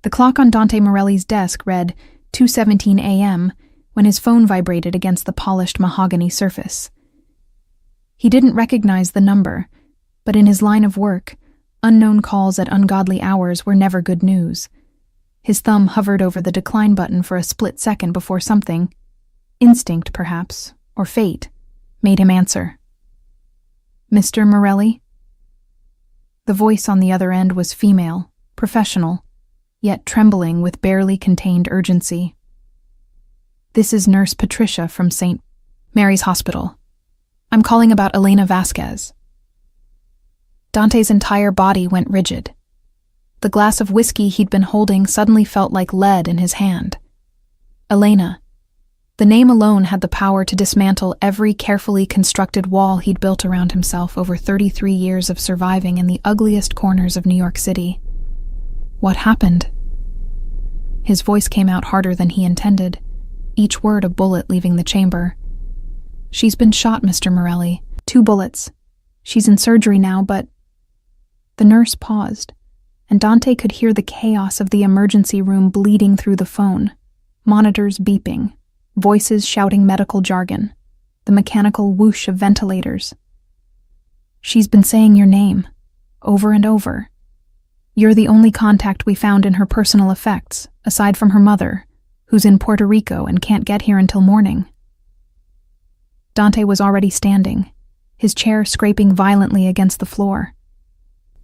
The clock on Dante Morelli's desk read 2:17 a.m. when his phone vibrated against the polished mahogany surface. He didn't recognize the number, but in his line of work, unknown calls at ungodly hours were never good news. His thumb hovered over the decline button for a split second before something, instinct perhaps, or fate, made him answer. "Mr. Morelli?" The voice on the other end was female, professional, yet trembling with barely contained urgency. "This is Nurse Patricia from St. Mary's Hospital. I'm calling about Elena Vasquez." Dante's entire body went rigid. The glass of whiskey he'd been holding suddenly felt like lead in his hand. Elena. The name alone had the power to dismantle every carefully constructed wall he'd built around himself over 33 years of surviving in the ugliest corners of New York City. What happened? His voice came out harder than he intended, each word a bullet leaving the chamber. "She's been shot, Mr. Morelli. 2 bullets. She's in surgery now, but—" The nurse paused, and Dante could hear the chaos of the emergency room bleeding through the phone, monitors beeping, voices shouting medical jargon, the mechanical whoosh of ventilators. "She's been saying your name, over and over. You're the only contact we found in her personal effects, aside from her mother, who's in Puerto Rico and can't get here until morning." Dante was already standing, his chair scraping violently against the floor.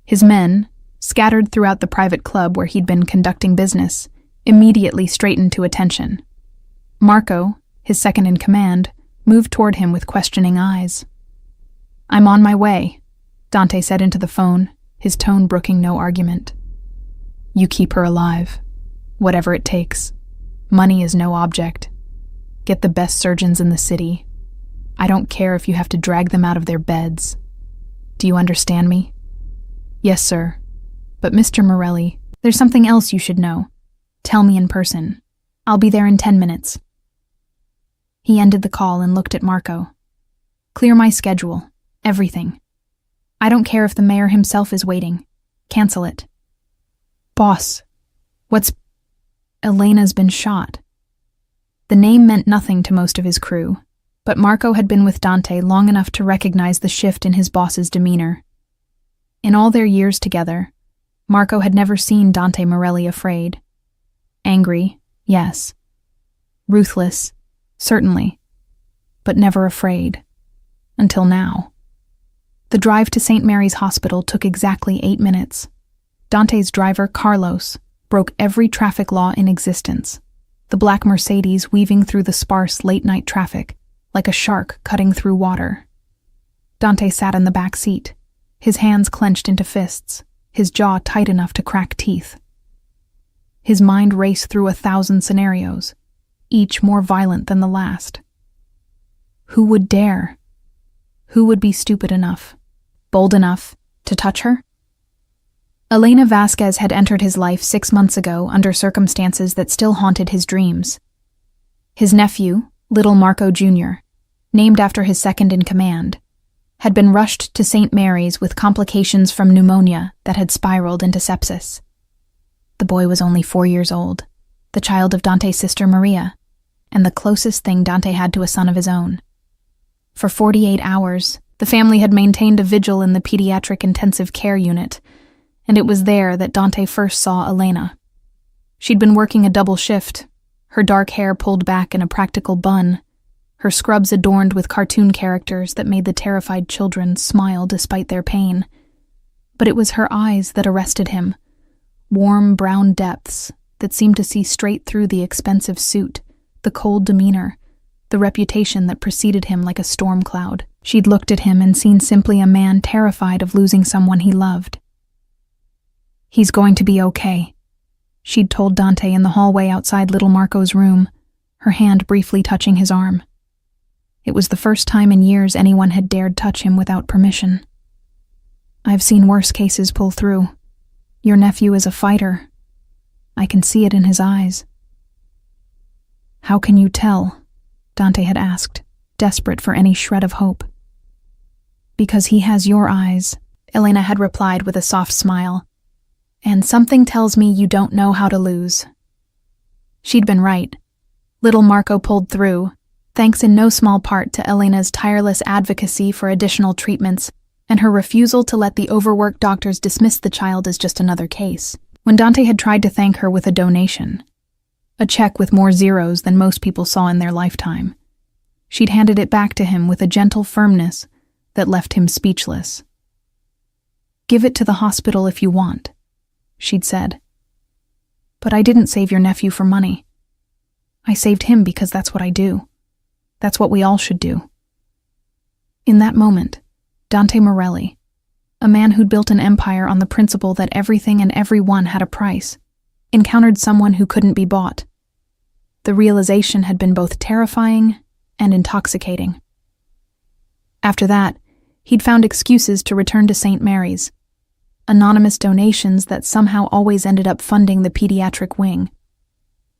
His men, scattered throughout the private club where he'd been conducting business, immediately straightened to attention. Marco, his second in command, moved toward him with questioning eyes. "I'm on my way," Dante said into the phone, his tone brooking no argument. "You keep her alive, whatever it takes. Money is no object. Get the best surgeons in the city. I don't care if you have to drag them out of their beds. Do you understand me?" "Yes, sir. But Mr. Morelli, there's something else you should know. Tell me in person. I'll be there in 10 minutes. He ended the call and looked at Marco. "Clear my schedule. Everything. I don't care if the mayor himself is waiting. Cancel it." "Boss, what's—" "Elena's been shot." The name meant nothing to most of his crew, but Marco had been with Dante long enough to recognize the shift in his boss's demeanor. In all their years together, Marco had never seen Dante Morelli afraid. Angry, yes. Ruthless, certainly. But never afraid. Until now. The drive to St. Mary's Hospital took exactly 8 minutes. Dante's driver, Carlos, broke every traffic law in existence, the black Mercedes weaving through the sparse late-night traffic, like a shark cutting through water. Dante sat in the back seat, his hands clenched into fists, his jaw tight enough to crack teeth. His mind raced through 1,000 scenarios, each more violent than the last. Who would dare? Who would be stupid enough, bold enough, to touch her? Elena Vasquez had entered his life 6 months ago under circumstances that still haunted his dreams. His nephew, Little Marco Jr., named after his second-in-command, had been rushed to St. Mary's with complications from pneumonia that had spiraled into sepsis. The boy was only 4 years old, the child of Dante's sister Maria, and the closest thing Dante had to a son of his own. For 48 hours, the family had maintained a vigil in the pediatric intensive care unit, and it was there that Dante first saw Elena. She'd been working a double shift, her dark hair pulled back in a practical bun, her scrubs adorned with cartoon characters that made the terrified children smile despite their pain. But it was her eyes that arrested him, warm brown depths that seemed to see straight through the expensive suit, the cold demeanor, the reputation that preceded him like a storm cloud. She'd looked at him and seen simply a man terrified of losing someone he loved. "He's going to be okay," she'd told Dante in the hallway outside little Marco's room, her hand briefly touching his arm. It was the first time in years anyone had dared touch him without permission. "I've seen worse cases pull through. Your nephew is a fighter. I can see it in his eyes." "How can you tell?" Dante had asked, desperate for any shred of hope. "Because he has your eyes," Elena had replied with a soft smile. And something tells me you don't know how to lose. She'd been right. Little Marco pulled through, thanks in no small part to Elena's tireless advocacy for additional treatments and her refusal to let the overworked doctors dismiss the child as just another case. When Dante had tried to thank her with a donation, a check with more zeros than most people saw in their lifetime, she'd handed it back to him with a gentle firmness that left him speechless. "Give it to the hospital if you want," she'd said. "But I didn't save your nephew for money. I saved him because that's what I do. That's what we all should do." In that moment, Dante Morelli, a man who'd built an empire on the principle that everything and everyone had a price, encountered someone who couldn't be bought. The realization had been both terrifying and intoxicating. After that, he'd found excuses to return to St. Mary's, anonymous donations that somehow always ended up funding the pediatric wing,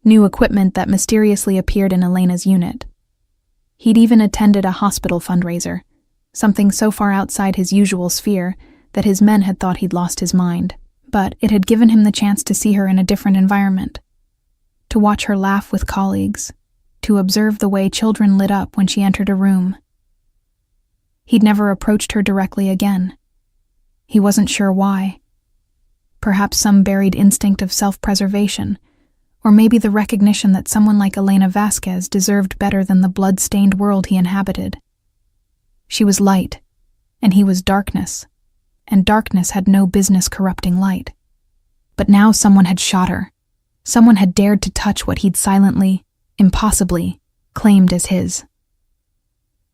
new equipment that mysteriously appeared in Elena's unit. He'd even attended a hospital fundraiser, something so far outside his usual sphere that his men had thought he'd lost his mind. But it had given him the chance to see her in a different environment, to watch her laugh with colleagues, to observe the way children lit up when she entered a room. He'd never approached her directly again. He wasn't sure why. Perhaps some buried instinct of self-preservation, or maybe the recognition that someone like Elena Vasquez deserved better than the blood-stained world he inhabited. She was light, and he was darkness, and darkness had no business corrupting light. But now someone had shot her. Someone had dared to touch what he'd silently, impossibly, claimed as his.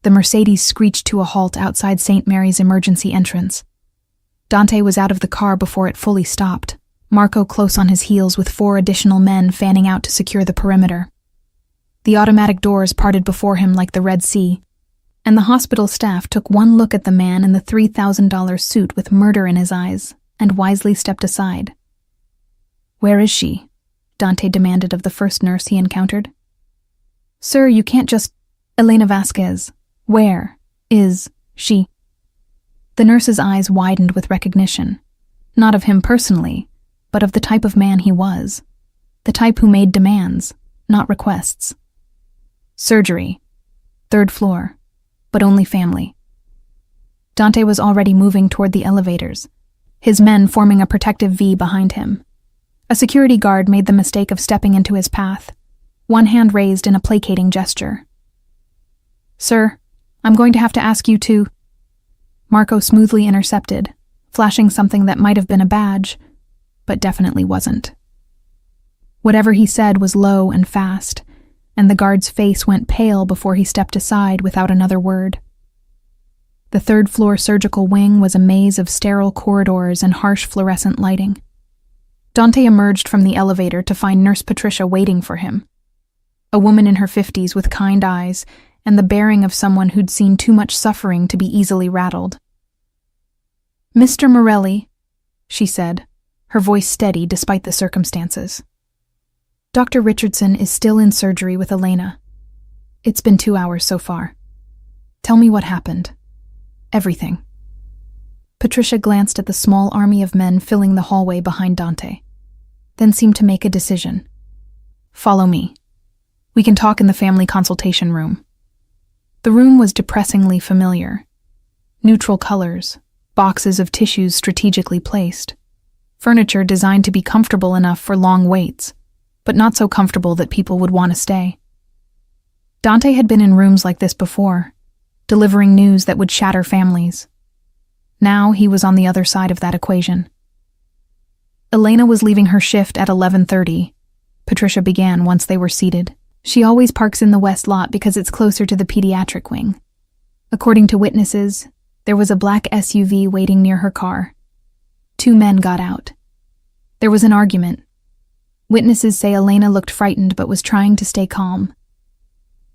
The Mercedes screeched to a halt outside St. Mary's emergency entrance. Dante was out of the car before it fully stopped, Marco close on his heels with 4 additional men fanning out to secure the perimeter. The automatic doors parted before him like the Red Sea, and the hospital staff took one look at the man in the $3,000 suit with murder in his eyes and wisely stepped aside. "Where is she?" Dante demanded of the first nurse he encountered. "Sir, you can't just— Elena Vasquez. Where is she?" The nurse's eyes widened with recognition, not of him personally, but of the type of man he was, the type who made demands, not requests. "Surgery. 3rd floor. But only family." Dante was already moving toward the elevators, his men forming a protective V behind him. A security guard made the mistake of stepping into his path, one hand raised in a placating gesture. "Sir, I'm going to have to ask you to—" Marco smoothly intercepted, flashing something that might have been a badge, but definitely wasn't. Whatever he said was low and fast, and the guard's face went pale before he stepped aside without another word. The 3rd floor surgical wing was a maze of sterile corridors and harsh fluorescent lighting. Dante emerged from the elevator to find Nurse Patricia waiting for him, a woman in her 50s with kind eyes and the bearing of someone who'd seen too much suffering to be easily rattled. "Mr. Morelli," she said, her voice steady despite the circumstances. "Dr. Richardson is still in surgery with Elena. It's been 2 hours so far. Tell me what happened. Everything." Patricia glanced at the small army of men filling the hallway behind Dante, then seemed to make a decision. "Follow me. We can talk in the family consultation room." The room was depressingly familiar. Neutral colors, boxes of tissues strategically placed, furniture designed to be comfortable enough for long waits, but not so comfortable that people would want to stay. Dante had been in rooms like this before, delivering news that would shatter families. Now he was on the other side of that equation. Elena was leaving her shift at 11:30. Patricia began once they were seated. "She always parks in the west lot because it's closer to the pediatric wing. According to witnesses, there was a black SUV waiting near her car. 2 men got out. There was an argument. Witnesses say Elena looked frightened but was trying to stay calm.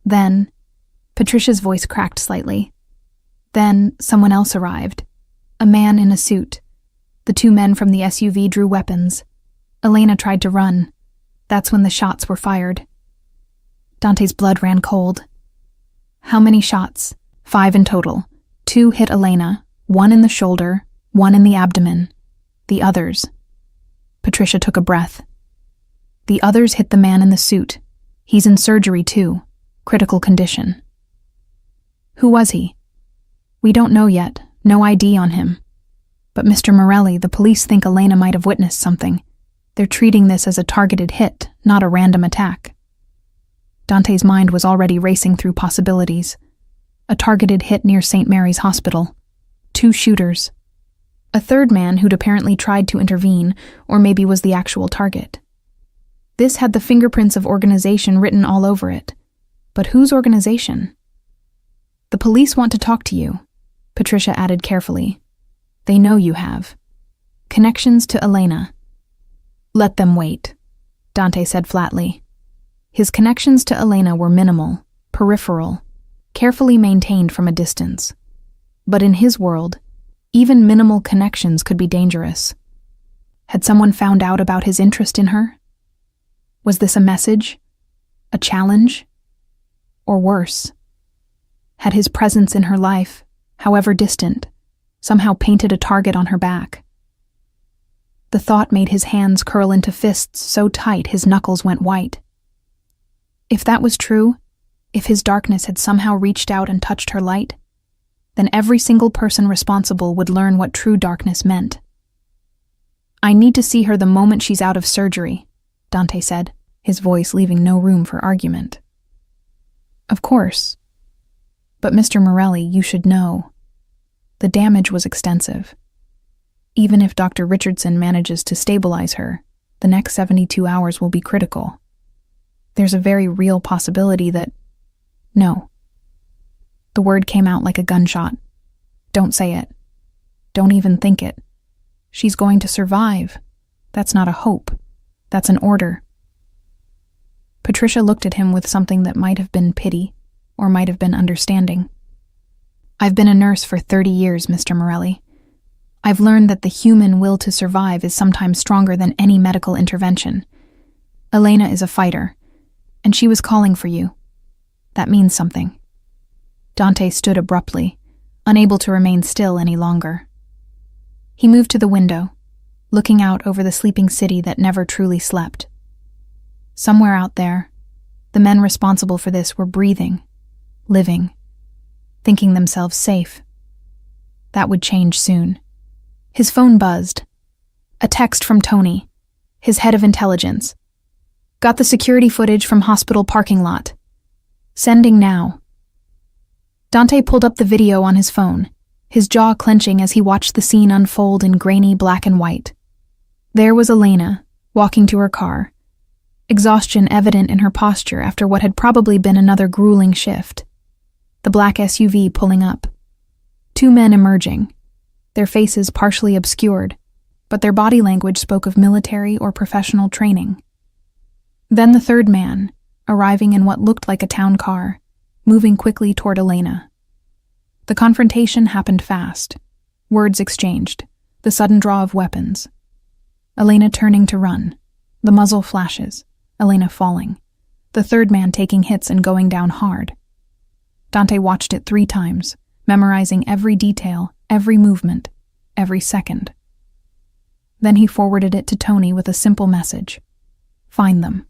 Then," Patricia's voice cracked slightly, "then someone else arrived. A man in a suit. The 2 men from the SUV drew weapons. Elena tried to run. That's when the shots were fired." Dante's blood ran cold. "How many shots?" "5 in total. 2 hit Elena, 1 in the shoulder, 1 in the abdomen. The others—" Patricia took a breath. The others hit the man in the suit. He's in surgery too. Critical condition. Who was he? We don't know yet. No ID on him. But Mr. Morelli, the police think Elena might have witnessed something. They're treating this as a targeted hit, not a random attack. Dante's mind was already racing through possibilities. A targeted hit near St. Mary's Hospital. 2 shooters. A third man who'd apparently tried to intervene, or maybe was the actual target. This had the fingerprints of organization written all over it. But whose organization? The police want to talk to you, Patricia added carefully. They know you have. Connections to Elena. Let them wait, Dante said flatly. His connections to Elena were minimal, peripheral, carefully maintained from a distance. But in his world, even minimal connections could be dangerous. Had someone found out about his interest in her? Was this a message? A challenge? Or worse? Had his presence in her life, however distant, somehow painted a target on her back? The thought made his hands curl into fists so tight his knuckles went white. If that was true, if his darkness had somehow reached out and touched her light, then every single person responsible would learn what true darkness meant. I need to see her the moment she's out of surgery, Dante said, his voice leaving no room for argument. Of course. But Mr. Morelli, you should know. The damage was extensive. Even if Dr. Richardson manages to stabilize her, the next 72 hours will be critical. There's a very real possibility that... No. The word came out like a gunshot. Don't say it. Don't even think it. She's going to survive. That's not a hope. That's an order. Patricia looked at him with something that might have been pity, or might have been understanding. I've been a nurse for 30 years, Mr. Morelli. I've learned that the human will to survive is sometimes stronger than any medical intervention. Elena is a fighter, and she was calling for you. That means something. Dante stood abruptly, unable to remain still any longer. He moved to the window, looking out over the sleeping city that never truly slept. Somewhere out there, the men responsible for this were breathing, living, thinking themselves safe. That would change soon. His phone buzzed. A text from Tony, his head of intelligence. Got the security footage from hospital parking lot. Sending now. Dante pulled up the video on his phone, his jaw clenching as he watched the scene unfold in grainy black and white. There was Elena, walking to her car, exhaustion evident in her posture after what had probably been another grueling shift. The black SUV pulling up. 2 men emerging, their faces partially obscured, but their body language spoke of military or professional training. Then the third man, arriving in what looked like a town car, moving quickly toward Elena. The confrontation happened fast. Words exchanged, the sudden draw of weapons. Elena turning to run, the muzzle flashes, Elena falling, the third man taking hits and going down hard. Dante watched it 3 times, memorizing every detail, every movement, every second. Then he forwarded it to Tony with a simple message. Find them.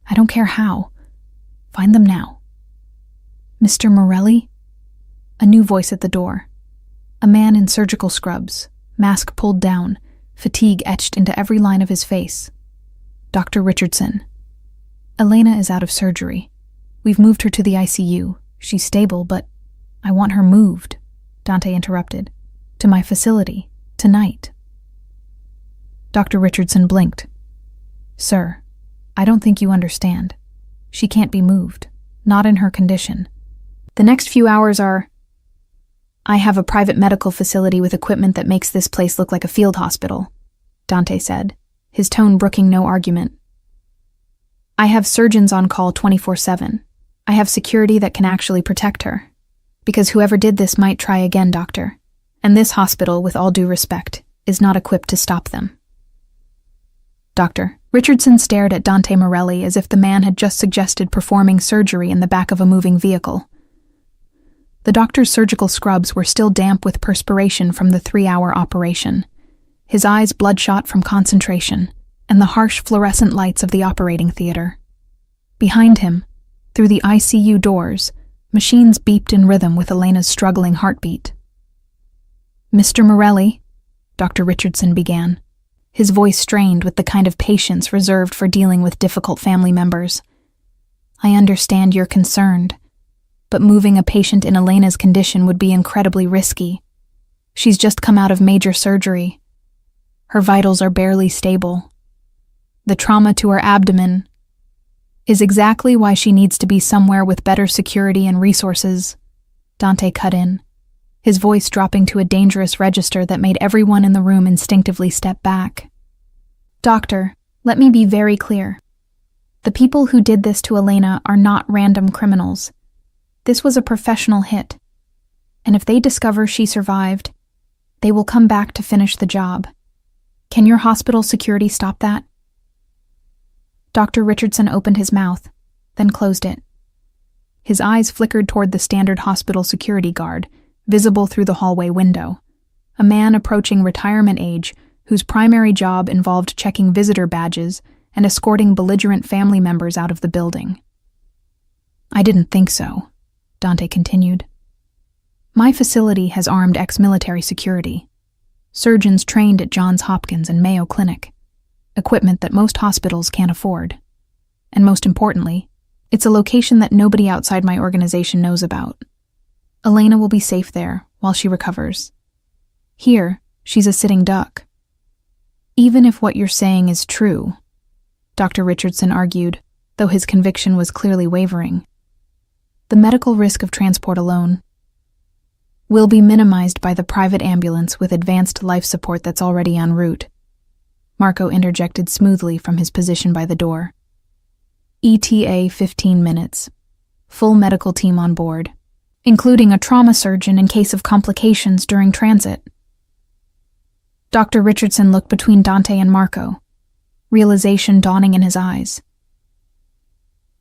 I don't care how. Find them now. Mr. Morelli? A new voice at the door. A man in surgical scrubs, mask pulled down, fatigue etched into every line of his face. Dr. Richardson. Elena is out of surgery. We've moved her to the ICU. She's stable, but I want her moved, Dante interrupted. To my facility, tonight. Dr. Richardson blinked. Sir, I don't think you understand. She can't be moved, not in her condition. The next few hours are... I have a private medical facility with equipment that makes this place look like a field hospital, Dante said, his tone brooking no argument. I have surgeons on call 24/7. I have security that can actually protect her. Because whoever did this might try again, doctor. And this hospital, with all due respect, is not equipped to stop them. Doctor. Richardson stared at Dante Morelli as if the man had just suggested performing surgery in the back of a moving vehicle. The doctor's surgical scrubs were still damp with perspiration from the 3-hour operation. his eyes bloodshot from concentration and the harsh fluorescent lights of the operating theater. Behind him, through the ICU doors, machines beeped in rhythm with Elena's struggling heartbeat. "Mr. Morelli," Dr. Richardson began, his voice strained with the kind of patience reserved for dealing with difficult family members. "I understand you're concerned, but moving a patient in Elena's condition would be incredibly risky. She's just come out of major surgery. Her vitals are barely stable. The trauma to her abdomen is exactly why she needs to be somewhere with better security and resources," Dante cut in, his voice dropping to a dangerous register that made everyone in the room instinctively step back. "Doctor, let me be very clear. The people who did this to Elena are not random criminals. This was a professional hit, and if they discover she survived, they will come back to finish the job. Can your hospital security stop that?" Dr. Richardson opened his mouth, then closed it. His eyes flickered toward the standard hospital security guard, visible through the hallway window, a man approaching retirement age whose primary job involved checking visitor badges and escorting belligerent family members out of the building. "I didn't think so," Dante continued. "My facility has armed ex-military security, surgeons trained at Johns Hopkins and Mayo Clinic, equipment that most hospitals can't afford. And most importantly, it's a location that nobody outside my organization knows about. Elena will be safe there while she recovers. Here, she's a sitting duck." "Even if what you're saying is true," Dr. Richardson argued, though his conviction was clearly wavering, "the medical risk of transport alone will be minimized by the private ambulance with advanced life support that's already en route." Marco interjected smoothly from his position by the door. "ETA 15 minutes. Full medical team on board, including a trauma surgeon in case of complications during transit." Dr. Richardson looked between Dante and Marco, realization dawning in his eyes.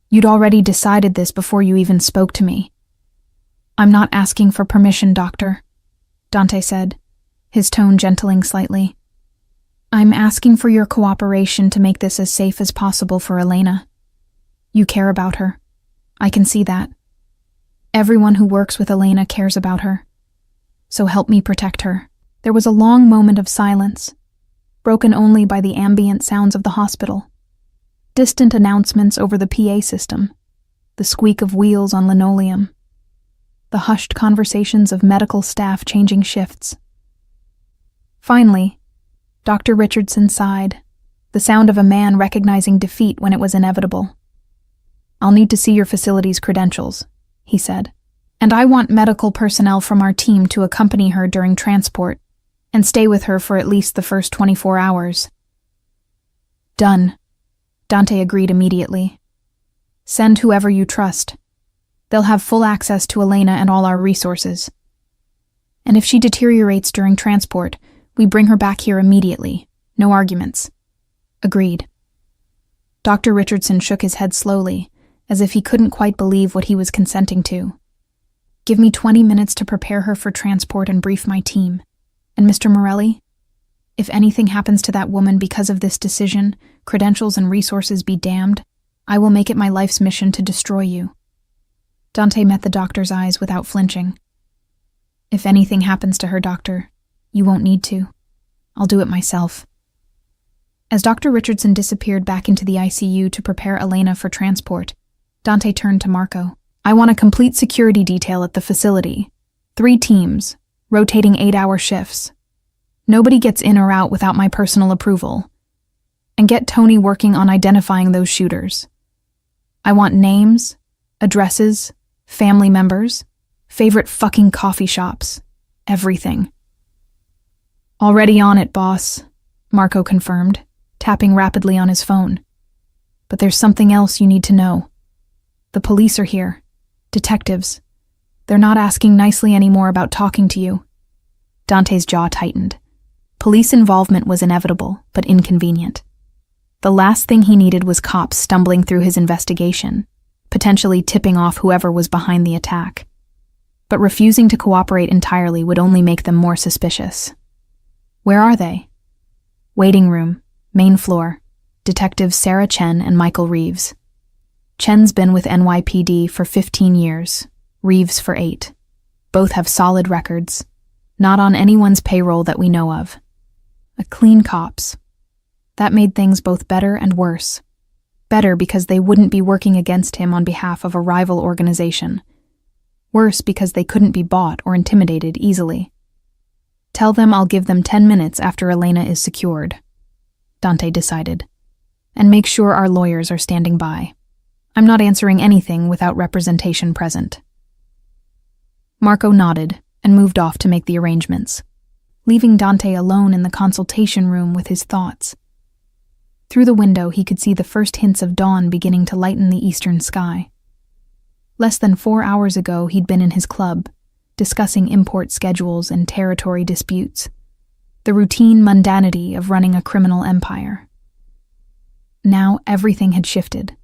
"You'd already decided this before you even spoke to me." "I'm not asking for permission, doctor," Dante said, his tone gentling slightly. "I'm asking for your cooperation to make this as safe as possible for Elena. You care about her. I can see that. Everyone who works with Elena cares about her. So help me protect her." There was a long moment of silence, broken only by the ambient sounds of the hospital. Distant announcements over the PA system, the squeak of wheels on linoleum, the hushed conversations of medical staff changing shifts. Finally, Dr. Richardson sighed, the sound of a man recognizing defeat when it was inevitable. "I'll need to see your facility's credentials," he said, "and I want medical personnel from our team to accompany her during transport and stay with her for at least the first 24 hours. "Done," Dante agreed immediately. "Send whoever you trust. They'll have full access to Elena and all our resources. And if she deteriorates during transport, we bring her back here immediately. No arguments." "Agreed." Dr. Richardson shook his head slowly, as if he couldn't quite believe what he was consenting to. "Give me 20 minutes to prepare her for transport and brief my team. And Mr. Morelli, if anything happens to that woman because of this decision, credentials and resources be damned, I will make it my life's mission to destroy you." Dante met the doctor's eyes without flinching. "If anything happens to her, doctor, you won't need to. I'll do it myself." As Dr. Richardson disappeared back into the ICU to prepare Elena for transport, Dante turned to Marco. "I want a complete security detail at the facility. 3 teams, rotating 8-hour shifts. Nobody gets in or out without my personal approval. And get Tony working on identifying those shooters. I want names, addresses, family members, favorite fucking coffee shops, everything." "Already on it, boss," Marco confirmed, tapping rapidly on his phone. "But there's something else you need to know. The police are here. Detectives. They're not asking nicely anymore about talking to you." Dante's jaw tightened. Police involvement was inevitable, but inconvenient. The last thing he needed was cops stumbling through his investigation, potentially tipping off whoever was behind the attack. But refusing to cooperate entirely would only make them more suspicious. "Where are they?" Waiting room, main floor, Detectives Sarah Chen and Michael Reeves. Chen's been with NYPD for 15 years, Reeves for 8. Both have solid records, not on anyone's payroll that we know of. A clean cops. That made things both better and worse. Better because they wouldn't be working against him on behalf of a rival organization. Worse because they couldn't be bought or intimidated easily. Tell them I'll give them 10 minutes after Elena is secured, Dante decided. And make sure our lawyers are standing by. I'm not answering anything without representation present. Marco nodded and moved off to make the arrangements, leaving Dante alone in the consultation room with his thoughts. Through the window, he could see the first hints of dawn beginning to lighten the eastern sky. Less than 4 hours ago, he'd been in his club, discussing import schedules and territory disputes, the routine mundanity of running a criminal empire. Now everything had shifted.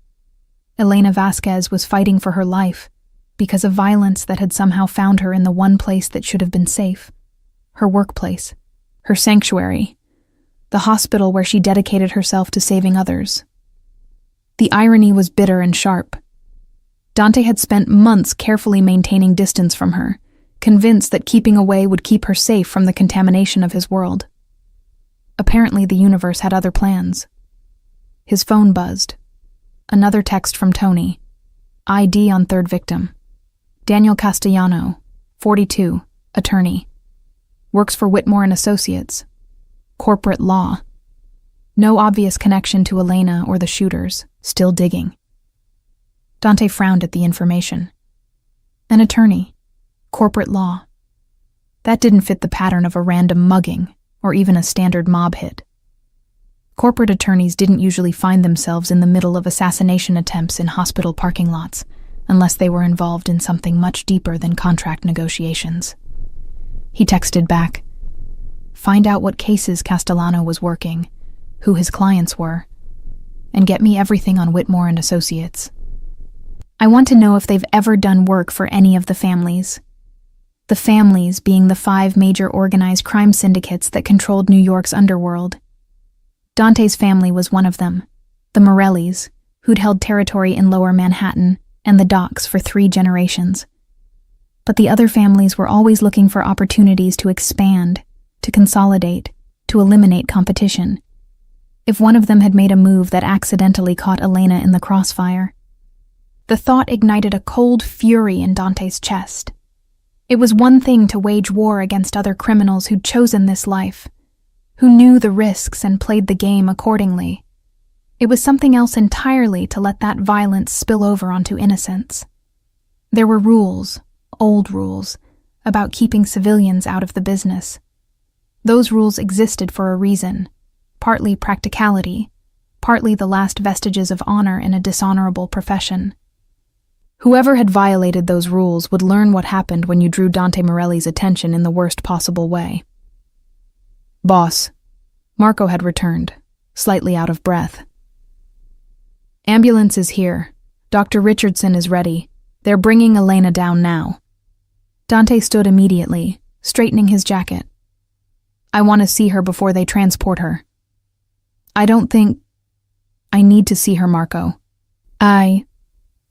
Elena Vasquez was fighting for her life because of violence that had somehow found her in the one place that should have been safe, her workplace, her sanctuary, the hospital where she dedicated herself to saving others. The irony was bitter and sharp. Dante had spent months carefully maintaining distance from her, convinced that keeping away would keep her safe from the contamination of his world. Apparently the universe had other plans. His phone buzzed. Another text from Tony. ID on third victim. Daniel Castellano, 42, attorney. Works for Whitmore and Associates. Corporate law. No obvious connection to Elena or the shooters. Still digging. Dante frowned at the information. An attorney. Corporate law. That didn't fit the pattern of a random mugging or even a standard mob hit. Corporate attorneys didn't usually find themselves in the middle of assassination attempts in hospital parking lots, unless they were involved in something much deeper than contract negotiations. He texted back, "Find out what cases Castellano was working, who his clients were, and get me everything on Whitmore and Associates. I want to know if they've ever done work for any of the families." The families being the 5 major organized crime syndicates that controlled New York's underworld. Dante's family was one of them, the Morellis, who'd held territory in Lower Manhattan and the docks for 3 generations. But the other families were always looking for opportunities to expand, to consolidate, to eliminate competition. If one of them had made a move that accidentally caught Elena in the crossfire, the thought ignited a cold fury in Dante's chest. It was one thing to wage war against other criminals who'd chosen this life, who knew the risks and played the game accordingly. It was something else entirely to let that violence spill over onto innocents. There were rules, old rules, about keeping civilians out of the business. Those rules existed for a reason, partly practicality, partly the last vestiges of honor in a dishonorable profession. Whoever had violated those rules would learn what happened when you drew Dante Morelli's attention in the worst possible way. "Boss." Marco had returned, slightly out of breath. "Ambulance is here. Dr. Richardson is ready. They're bringing Elena down now." Dante stood immediately, straightening his jacket. "I want to see her before they transport her." "I don't think... I need to see her, Marco."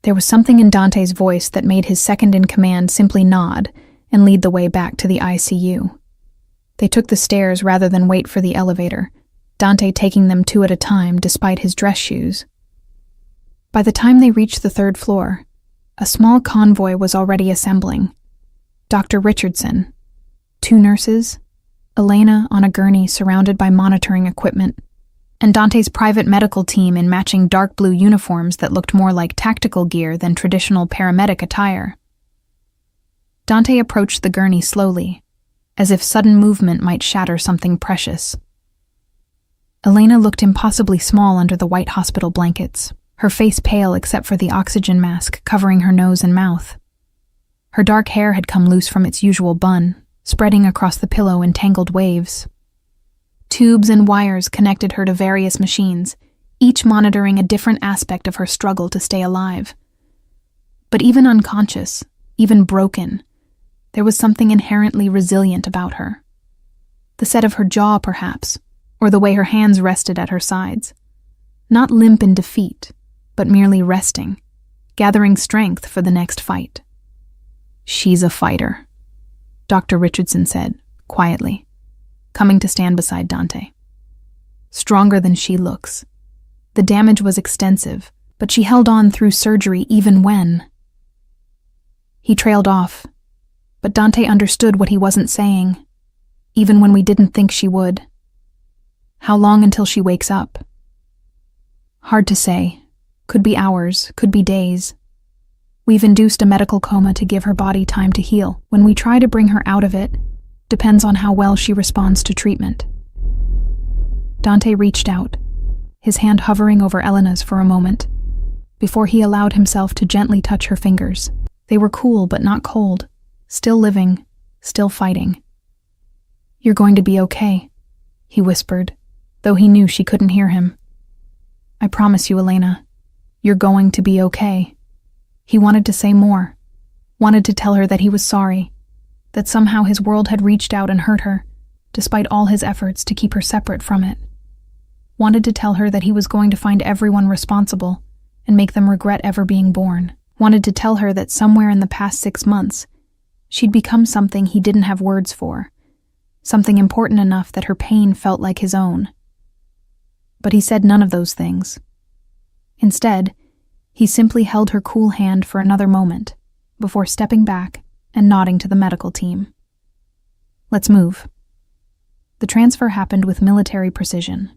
There was something in Dante's voice that made his second-in-command simply nod and lead the way back to the ICU. They took the stairs rather than wait for the elevator, Dante taking them 2 at a time despite his dress shoes. By the time they reached the 3rd floor, a small convoy was already assembling. Dr. Richardson, 2 nurses, Elena on a gurney surrounded by monitoring equipment, and Dante's private medical team in matching dark blue uniforms that looked more like tactical gear than traditional paramedic attire. Dante approached the gurney slowly, as if sudden movement might shatter something precious. Elena looked impossibly small under the white hospital blankets, her face pale except for the oxygen mask covering her nose and mouth. Her dark hair had come loose from its usual bun, spreading across the pillow in tangled waves. Tubes and wires connected her to various machines, each monitoring a different aspect of her struggle to stay alive. But even unconscious, even broken, there was something inherently resilient about her. The set of her jaw, perhaps, or the way her hands rested at her sides. Not limp in defeat, but merely resting, gathering strength for the next fight. "She's a fighter," Dr. Richardson said, quietly, coming to stand beside Dante. "Stronger than she looks. The damage was extensive, but she held on through surgery even when—" He trailed off, but Dante understood what he wasn't saying, even when we didn't think she would. "How long until she wakes up?" "Hard to say. Could be hours, could be days. We've induced a medical coma to give her body time to heal. When we try to bring her out of it, depends on how well she responds to treatment." Dante reached out, his hand hovering over Elena's for a moment, before he allowed himself to gently touch her fingers. They were cool but not cold, still living, still fighting. "You're going to be okay," he whispered, though he knew she couldn't hear him. "I promise you, Elena, you're going to be okay." He wanted to say more, wanted to tell her that he was sorry, that somehow his world had reached out and hurt her, despite all his efforts to keep her separate from it. Wanted to tell her that he was going to find everyone responsible and make them regret ever being born. Wanted to tell her that somewhere in the past 6 months, she'd become something he didn't have words for, something important enough that her pain felt like his own. But he said none of those things. Instead, he simply held her cool hand for another moment, before stepping back and nodding to the medical team. "Let's move." The transfer happened with military precision.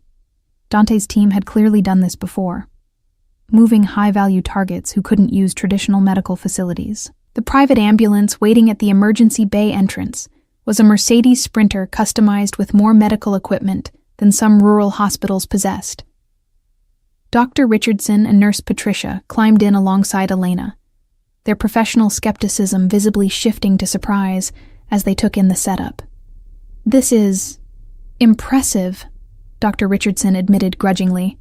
Dante's team had clearly done this before, moving high-value targets who couldn't use traditional medical facilities. The private ambulance waiting at the emergency bay entrance was a Mercedes Sprinter customized with more medical equipment than some rural hospitals possessed. Dr. Richardson and Nurse Patricia climbed in alongside Elena, their professional skepticism visibly shifting to surprise as they took in the setup. "This is impressive," Dr. Richardson admitted grudgingly.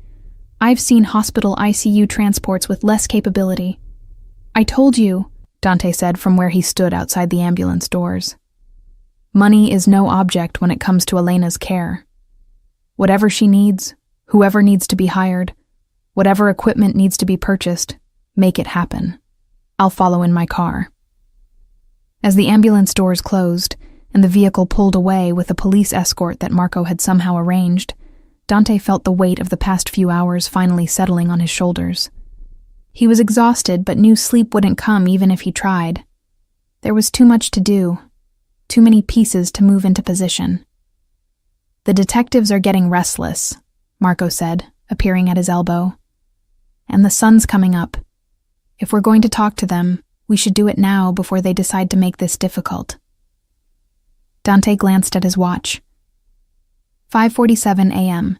"I've seen hospital ICU transports with less capability." "I told you," Dante said from where he stood outside the ambulance doors. "Money is no object when it comes to Elena's care. Whatever she needs, whoever needs to be hired, whatever equipment needs to be purchased, make it happen. I'll follow in my car." As the ambulance doors closed and the vehicle pulled away with a police escort that Marco had somehow arranged, Dante felt the weight of the past few hours finally settling on his shoulders. He was exhausted but knew sleep wouldn't come even if he tried. There was too much to do, too many pieces to move into position. "The detectives are getting restless," Marco said, appearing at his elbow. "And the sun's coming up. If we're going to talk to them, we should do it now before they decide to make this difficult." Dante glanced at his watch. 5:47 a.m.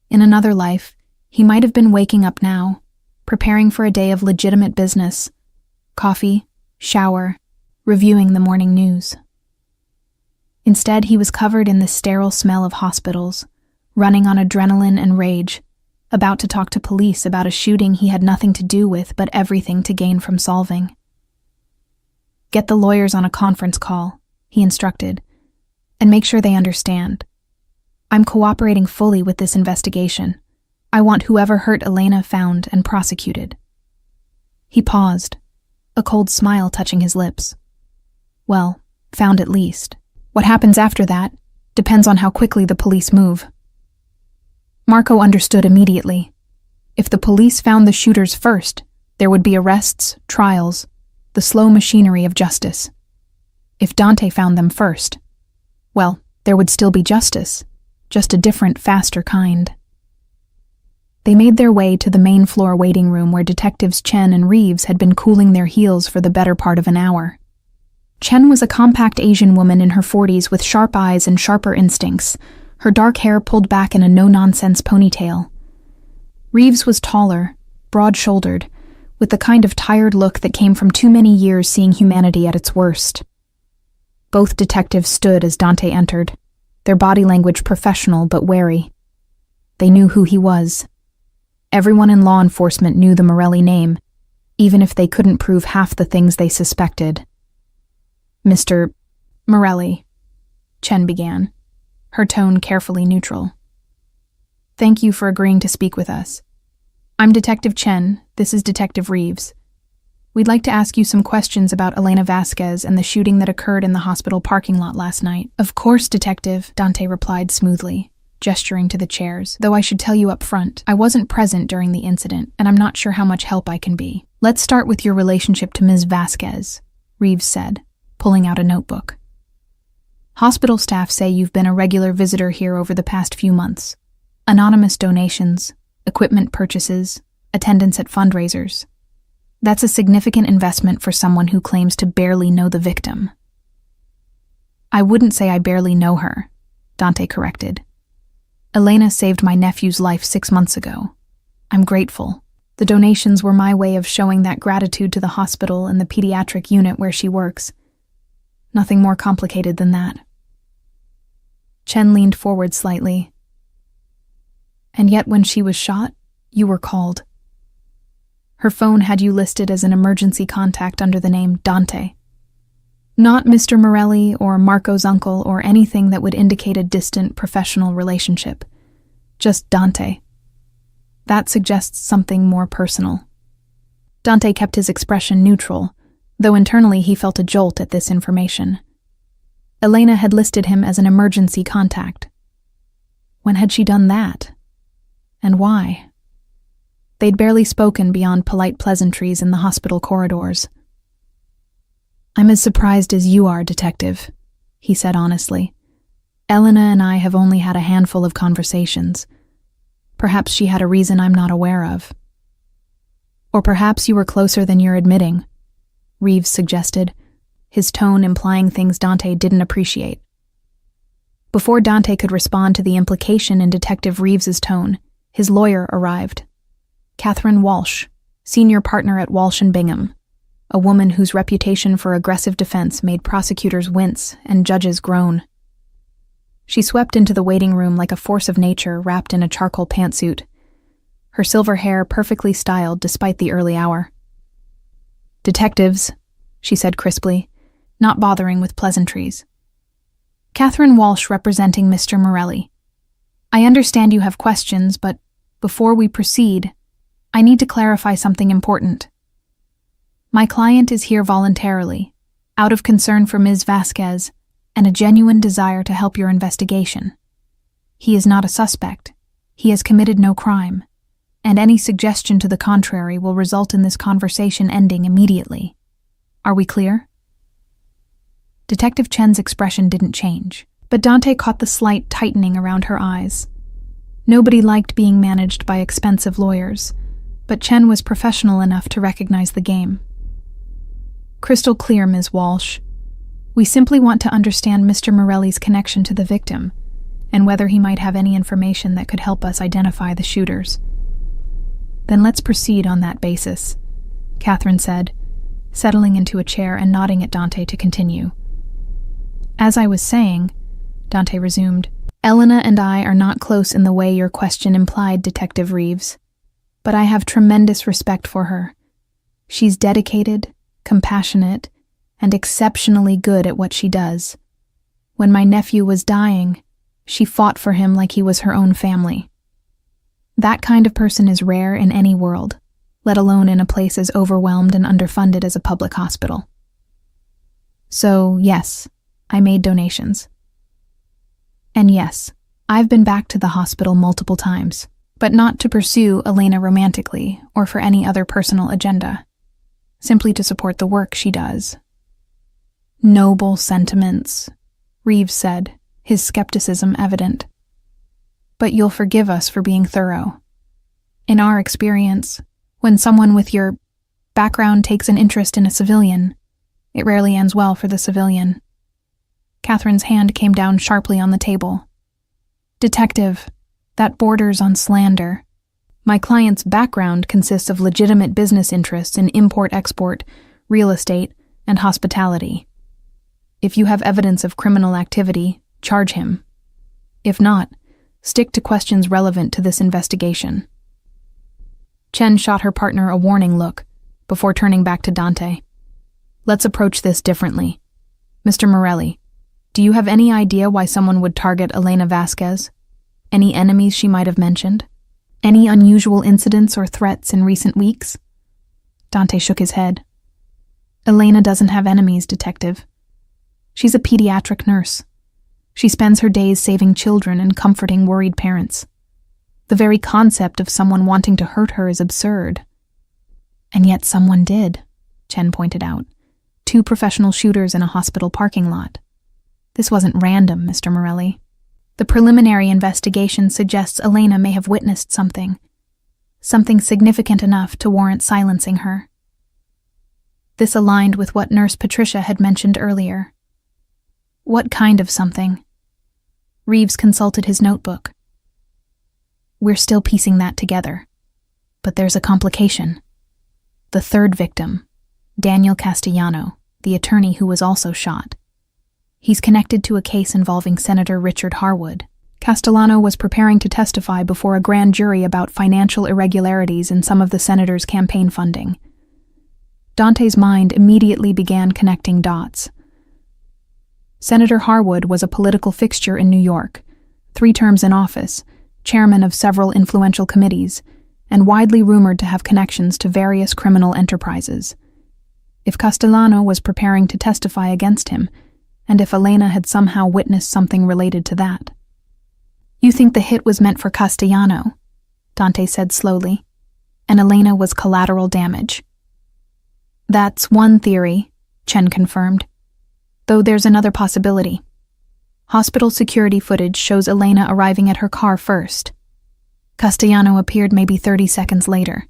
In another life, he might have been waking up now, preparing for a day of legitimate business. Coffee, shower, reviewing the morning news. Instead, he was covered in the sterile smell of hospitals, running on adrenaline and rage, about to talk to police about a shooting he had nothing to do with but everything to gain from solving. "Get the lawyers on a conference call," he instructed, "and make sure they understand. I'm cooperating fully with this investigation. I want whoever hurt Elena found and prosecuted." He paused, a cold smile touching his lips. "Well, found at least. What happens after that depends on how quickly the police move." Marco understood immediately. If the police found the shooters first, there would be arrests, trials, the slow machinery of justice. If Dante found them first, well, there would still be justice, just a different, faster kind. They made their way to the main floor waiting room where Detectives Chen and Reeves had been cooling their heels for the better part of an hour. Chen was a compact Asian woman in her 40s with sharp eyes and sharper instincts, her dark hair pulled back in a no-nonsense ponytail. Reeves was taller, broad-shouldered, with the kind of tired look that came from too many years seeing humanity at its worst. Both detectives stood as Dante entered, their body language professional but wary. They knew who he was. Everyone in law enforcement knew the Morelli name, even if they couldn't prove half the things they suspected. "Mr. Morelli," Chen began, her tone carefully neutral. Thank you for agreeing to speak with us. I'm Detective Chen. This is Detective Reeves. We'd like to ask you some questions about Elena Vasquez and the shooting that occurred in the hospital parking lot last night. Of course, Detective, Dante replied smoothly, gesturing to the chairs, though I should tell you up front, I wasn't present during the incident, and I'm not sure how much help I can be. Let's start with your relationship to Ms. Vasquez, Reeves said, pulling out a notebook. Hospital staff say you've been a regular visitor here over the past few months. Anonymous donations, equipment purchases, attendance at fundraisers. That's a significant investment for someone who claims to barely know the victim. I wouldn't say I barely know her, Dante corrected. Elena saved my nephew's life 6 months ago. I'm grateful. The donations were my way of showing that gratitude to the hospital and the pediatric unit where she works. Nothing more complicated than that. Chen leaned forward slightly. And yet when she was shot, you were called. Her phone had you listed as an emergency contact under the name Dante. Not Mr. Morelli or Marco's uncle or anything that would indicate a distant professional relationship. Just Dante. That suggests something more personal. Dante kept his expression neutral, though internally he felt a jolt at this information. Elena had listed him as an emergency contact. When had she done that? And why? They'd barely spoken beyond polite pleasantries in the hospital corridors. I'm as surprised as you are, Detective, he said honestly. Elena and I have only had a handful of conversations. Perhaps she had a reason I'm not aware of. Or perhaps you were closer than you're admitting, Reeves suggested, his tone implying things Dante didn't appreciate. Before Dante could respond to the implication in Detective Reeves's tone, his lawyer arrived. Catherine Walsh, senior partner at Walsh & Bingham, a woman whose reputation for aggressive defense made prosecutors wince and judges groan. She swept into the waiting room like a force of nature wrapped in a charcoal pantsuit, her silver hair perfectly styled despite the early hour. Detectives, she said crisply, not bothering with pleasantries. Catherine Walsh representing Mr. Morelli. I understand you have questions, but before we proceed, I need to clarify something important. My client is here voluntarily, out of concern for Ms. Vasquez and a genuine desire to help your investigation. He is not a suspect. He has committed no crime, and any suggestion to the contrary will result in this conversation ending immediately. Are we clear? Detective Chen's expression didn't change, but Dante caught the slight tightening around her eyes. Nobody liked being managed by expensive lawyers, but Chen was professional enough to recognize the game. Crystal clear, Ms. Walsh. We simply want to understand Mr. Morelli's connection to the victim, and whether he might have any information that could help us identify the shooters. Then let's proceed on that basis, Catherine said, settling into a chair and nodding at Dante to continue. As I was saying, Dante resumed, Elena and I are not close in the way your question implied, Detective Reeves. But I have tremendous respect for her. She's dedicated, compassionate, and exceptionally good at what she does. When my nephew was dying, she fought for him like he was her own family. That kind of person is rare in any world, let alone in a place as overwhelmed and underfunded as a public hospital. So, yes, I made donations. And yes, I've been back to the hospital multiple times, but not to pursue Elena romantically or for any other personal agenda, simply to support the work she does. Noble sentiments, Reeves said, his skepticism evident. But you'll forgive us for being thorough. In our experience, when someone with your background takes an interest in a civilian, it rarely ends well for the civilian. Catherine's hand came down sharply on the table. Detective, that borders on slander. My client's background consists of legitimate business interests in import-export, real estate, and hospitality. If you have evidence of criminal activity, charge him. If not, stick to questions relevant to this investigation. Chen shot her partner a warning look before turning back to Dante. Let's approach this differently. Mr. Morelli, do you have any idea why someone would target Elena Vasquez? Any enemies she might have mentioned? Any unusual incidents or threats in recent weeks? Dante shook his head. Elena doesn't have enemies, Detective. She's a pediatric nurse. She spends her days saving children and comforting worried parents. The very concept of someone wanting to hurt her is absurd. And yet someone did, Chen pointed out. 2 professional shooters in a hospital parking lot. This wasn't random, Mr. Morelli. The preliminary investigation suggests Elena may have witnessed something significant enough to warrant silencing her. This aligned with what Nurse Patricia had mentioned earlier. What kind of something? Reeves consulted his notebook. We're still piecing that together. But there's a complication. The 3rd victim, Daniel Castellano, the attorney who was also shot. He's connected to a case involving Senator Richard Harwood. Castellano was preparing to testify before a grand jury about financial irregularities in some of the senator's campaign funding. Dante's mind immediately began connecting dots. Senator Harwood was a political fixture in New York, 3 terms in office, chairman of several influential committees, and widely rumored to have connections to various criminal enterprises. If Castellano was preparing to testify against him, and if Elena had somehow witnessed something related to that. You think the hit was meant for Castellano, Dante said slowly, and Elena was collateral damage. That's one theory, Chen confirmed, though there's another possibility. Hospital security footage shows Elena arriving at her car first. Castellano appeared maybe 30 seconds later.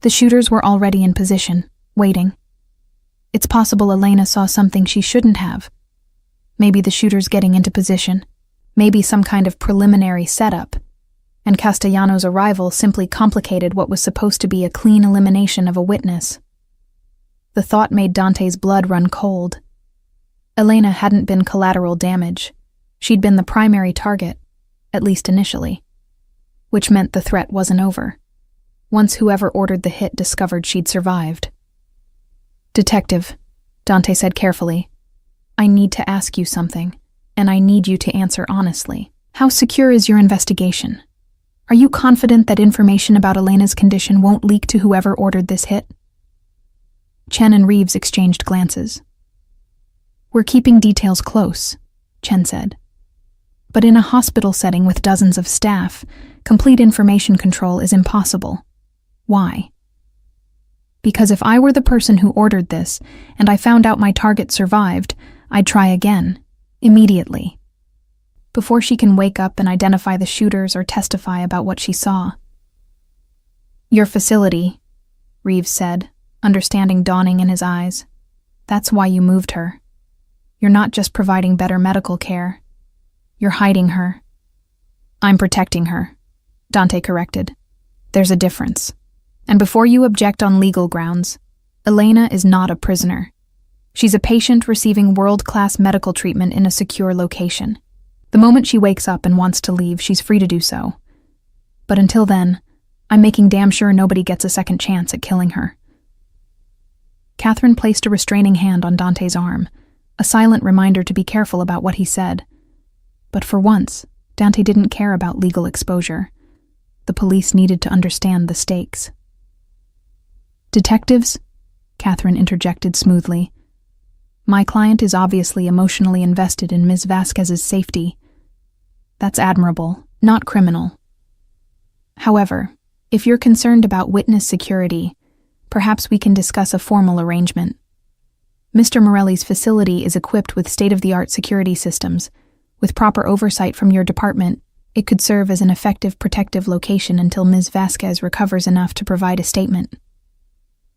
The shooters were already in position, waiting. It's possible Elena saw something she shouldn't have. Maybe the shooters getting into position, maybe some kind of preliminary setup, and Castellano's arrival simply complicated what was supposed to be a clean elimination of a witness. The thought made Dante's blood run cold. Elena hadn't been collateral damage. She'd been the primary target, at least initially, which meant the threat wasn't over, once whoever ordered the hit discovered she'd survived. Detective, Dante said carefully, I need to ask you something, and I need you to answer honestly. How secure is your investigation? Are you confident that information about Elena's condition won't leak to whoever ordered this hit? Chen and Reeves exchanged glances. We're keeping details close, Chen said. But in a hospital setting with dozens of staff, complete information control is impossible. Why? Because if I were the person who ordered this, and I found out my target survived, I'd try again, immediately, before she can wake up and identify the shooters or testify about what she saw. Your facility, Reeves said, understanding dawning in his eyes. That's why you moved her. You're not just providing better medical care. You're hiding her. I'm protecting her, Dante corrected. There's a difference. And before you object on legal grounds, Elena is not a prisoner. She's a patient receiving world-class medical treatment in a secure location. The moment she wakes up and wants to leave, she's free to do so. But until then, I'm making damn sure nobody gets a second chance at killing her. Catherine placed a restraining hand on Dante's arm, a silent reminder to be careful about what he said. But for once, Dante didn't care about legal exposure. The police needed to understand the stakes. Detectives, Catherine interjected smoothly. My client is obviously emotionally invested in Ms. Vasquez's safety. That's admirable, not criminal. However, if you're concerned about witness security, perhaps we can discuss a formal arrangement. Mr. Morelli's facility is equipped with state-of-the-art security systems. With proper oversight from your department, it could serve as an effective protective location until Ms. Vasquez recovers enough to provide a statement.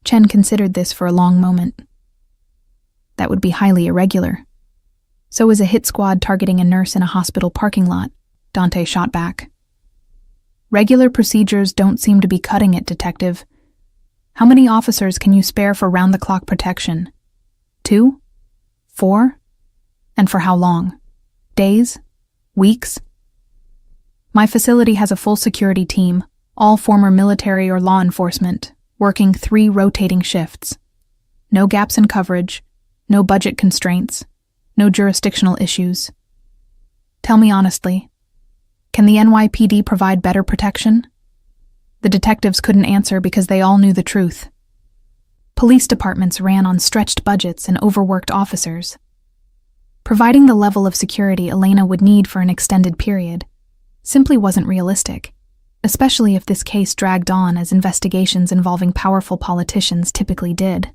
Chen considered this for a long moment. That would be highly irregular. So is a hit squad targeting a nurse in a hospital parking lot, Dante shot back. Regular procedures don't seem to be cutting it, Detective. How many officers can you spare for round-the-clock protection? 2? 4? And for how long? Days? Weeks? My facility has a full security team, all former military or law enforcement, working 3 rotating shifts. No gaps in coverage, no budget constraints, no jurisdictional issues. Tell me honestly, Can the NYPD provide better protection? The detectives couldn't answer because they all knew the truth. Police departments ran on stretched budgets and overworked officers. Providing the level of security Elena would need for an extended period simply wasn't realistic, especially if this case dragged on as investigations involving powerful politicians typically did.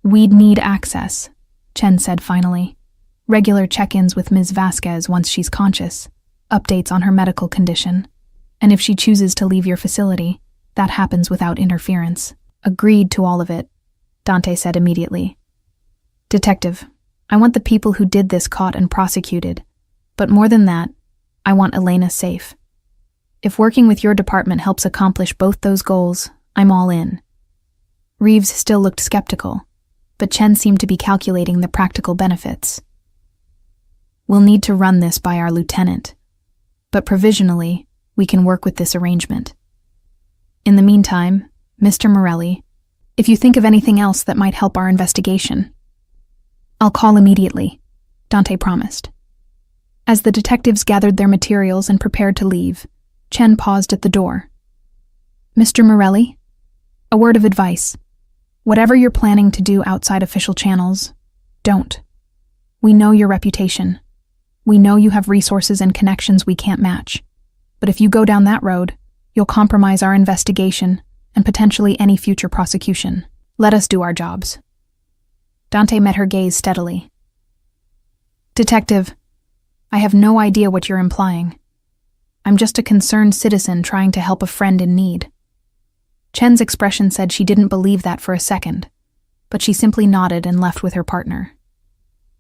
"We'd need access," Chen said finally. "Regular check-ins with Ms. Vasquez once she's conscious, updates on her medical condition, and if she chooses to leave your facility, that happens without interference." "Agreed to all of it," Dante said immediately. "Detective, I want the people who did this caught and prosecuted, but more than that, I want Elena safe. If working with your department helps accomplish both those goals, I'm all in." Reeves still looked skeptical, but Chen seemed to be calculating the practical benefits. "We'll need to run this by our lieutenant, but provisionally, we can work with this arrangement. In the meantime, Mr. Morelli, if you think of anything else that might help our investigation." "I'll call immediately," Dante promised. As the detectives gathered their materials and prepared to leave, Chen paused at the door. "Mr. Morelli, a word of advice. Whatever you're planning to do outside official channels, don't. We know your reputation. We know you have resources and connections we can't match. But if you go down that road, you'll compromise our investigation and potentially any future prosecution. Let us do our jobs." Dante met her gaze steadily. "Detective, I have no idea what you're implying. I'm just a concerned citizen trying to help a friend in need." Chen's expression said she didn't believe that for a second, but she simply nodded and left with her partner.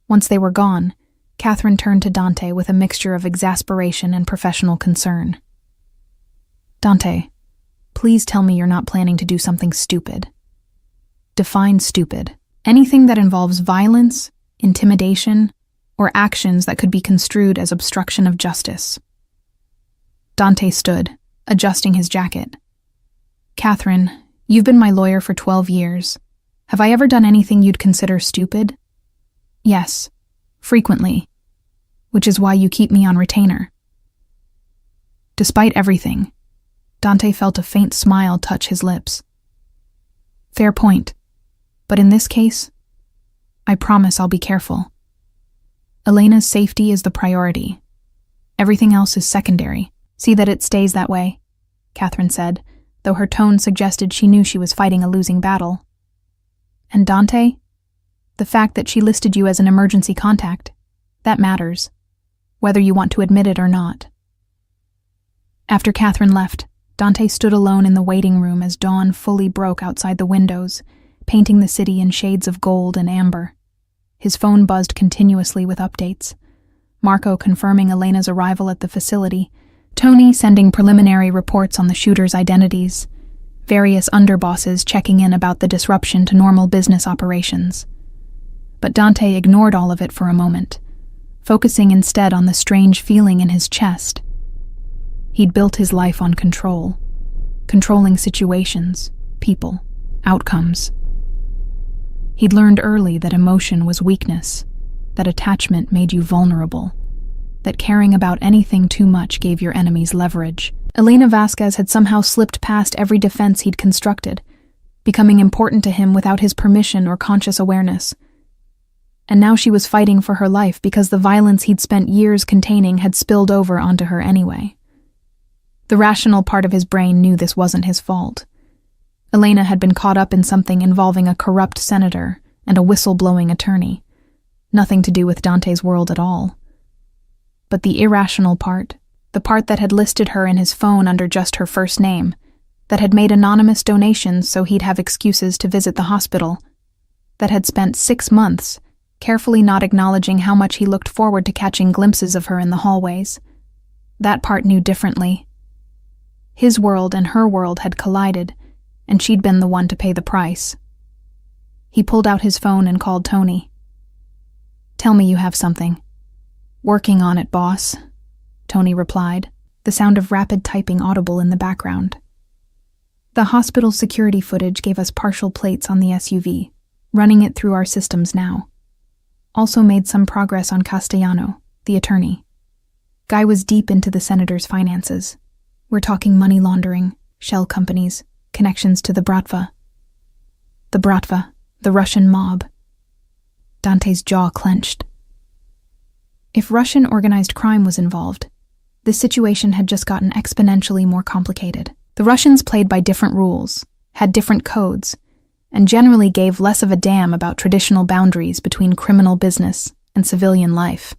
Once they were gone, Catherine turned to Dante with a mixture of exasperation and professional concern. "Dante, please tell me you're not planning to do something stupid." "Define stupid." "Anything that involves violence, intimidation, or actions that could be construed as obstruction of justice." Dante stood, adjusting his jacket. "Catherine, you've been my lawyer for 12 years. Have I ever done anything you'd consider stupid?" "Yes, frequently, which is why you keep me on retainer." Despite everything, Dante felt a faint smile touch his lips. "Fair point, but in this case, I promise I'll be careful. Elena's safety is the priority. Everything else is secondary. See that it stays that way," Catherine said, though her tone suggested she knew she was fighting a losing battle. "And Dante, the fact that she listed you as an emergency contact, that matters, whether you want to admit it or not." After Catherine left, Dante stood alone in the waiting room as dawn fully broke outside the windows, painting the city in shades of gold and amber. His phone buzzed continuously with updates. Marco confirming Elena's arrival at the facility, Tony sending preliminary reports on the shooters' identities, various underbosses checking in about the disruption to normal business operations. But Dante ignored all of it for a moment, focusing instead on the strange feeling in his chest. He'd built his life on control, controlling situations, people, outcomes. He'd learned early that emotion was weakness, that attachment made you vulnerable, that caring about anything too much gave your enemies leverage. Elena Vasquez had somehow slipped past every defense he'd constructed, becoming important to him without his permission or conscious awareness. And now she was fighting for her life because the violence he'd spent years containing had spilled over onto her anyway. The rational part of his brain knew this wasn't his fault. Elena had been caught up in something involving a corrupt senator and a whistle-blowing attorney. Nothing to do with Dante's world at all. But the irrational part, the part that had listed her in his phone under just her first name, that had made anonymous donations so he'd have excuses to visit the hospital, that had spent 6 months carefully not acknowledging how much he looked forward to catching glimpses of her in the hallways. That part knew differently. His world and her world had collided, and she'd been the one to pay the price. He pulled out his phone and called Tony. "Tell me you have something." "Working on it, boss," Tony replied, the sound of rapid typing audible in the background. The hospital security footage gave us partial plates on the SUV, running it through our systems now. Also made some progress on Castellano, the attorney. Guy was deep into the senator's finances. We're talking money laundering, shell companies, connections to the Bratva. The Bratva, the Russian mob. Dante's jaw clenched. If Russian organized crime was involved, this situation had just gotten exponentially more complicated. The Russians played by different rules, had different codes, and generally gave less of a damn about traditional boundaries between criminal business and civilian life.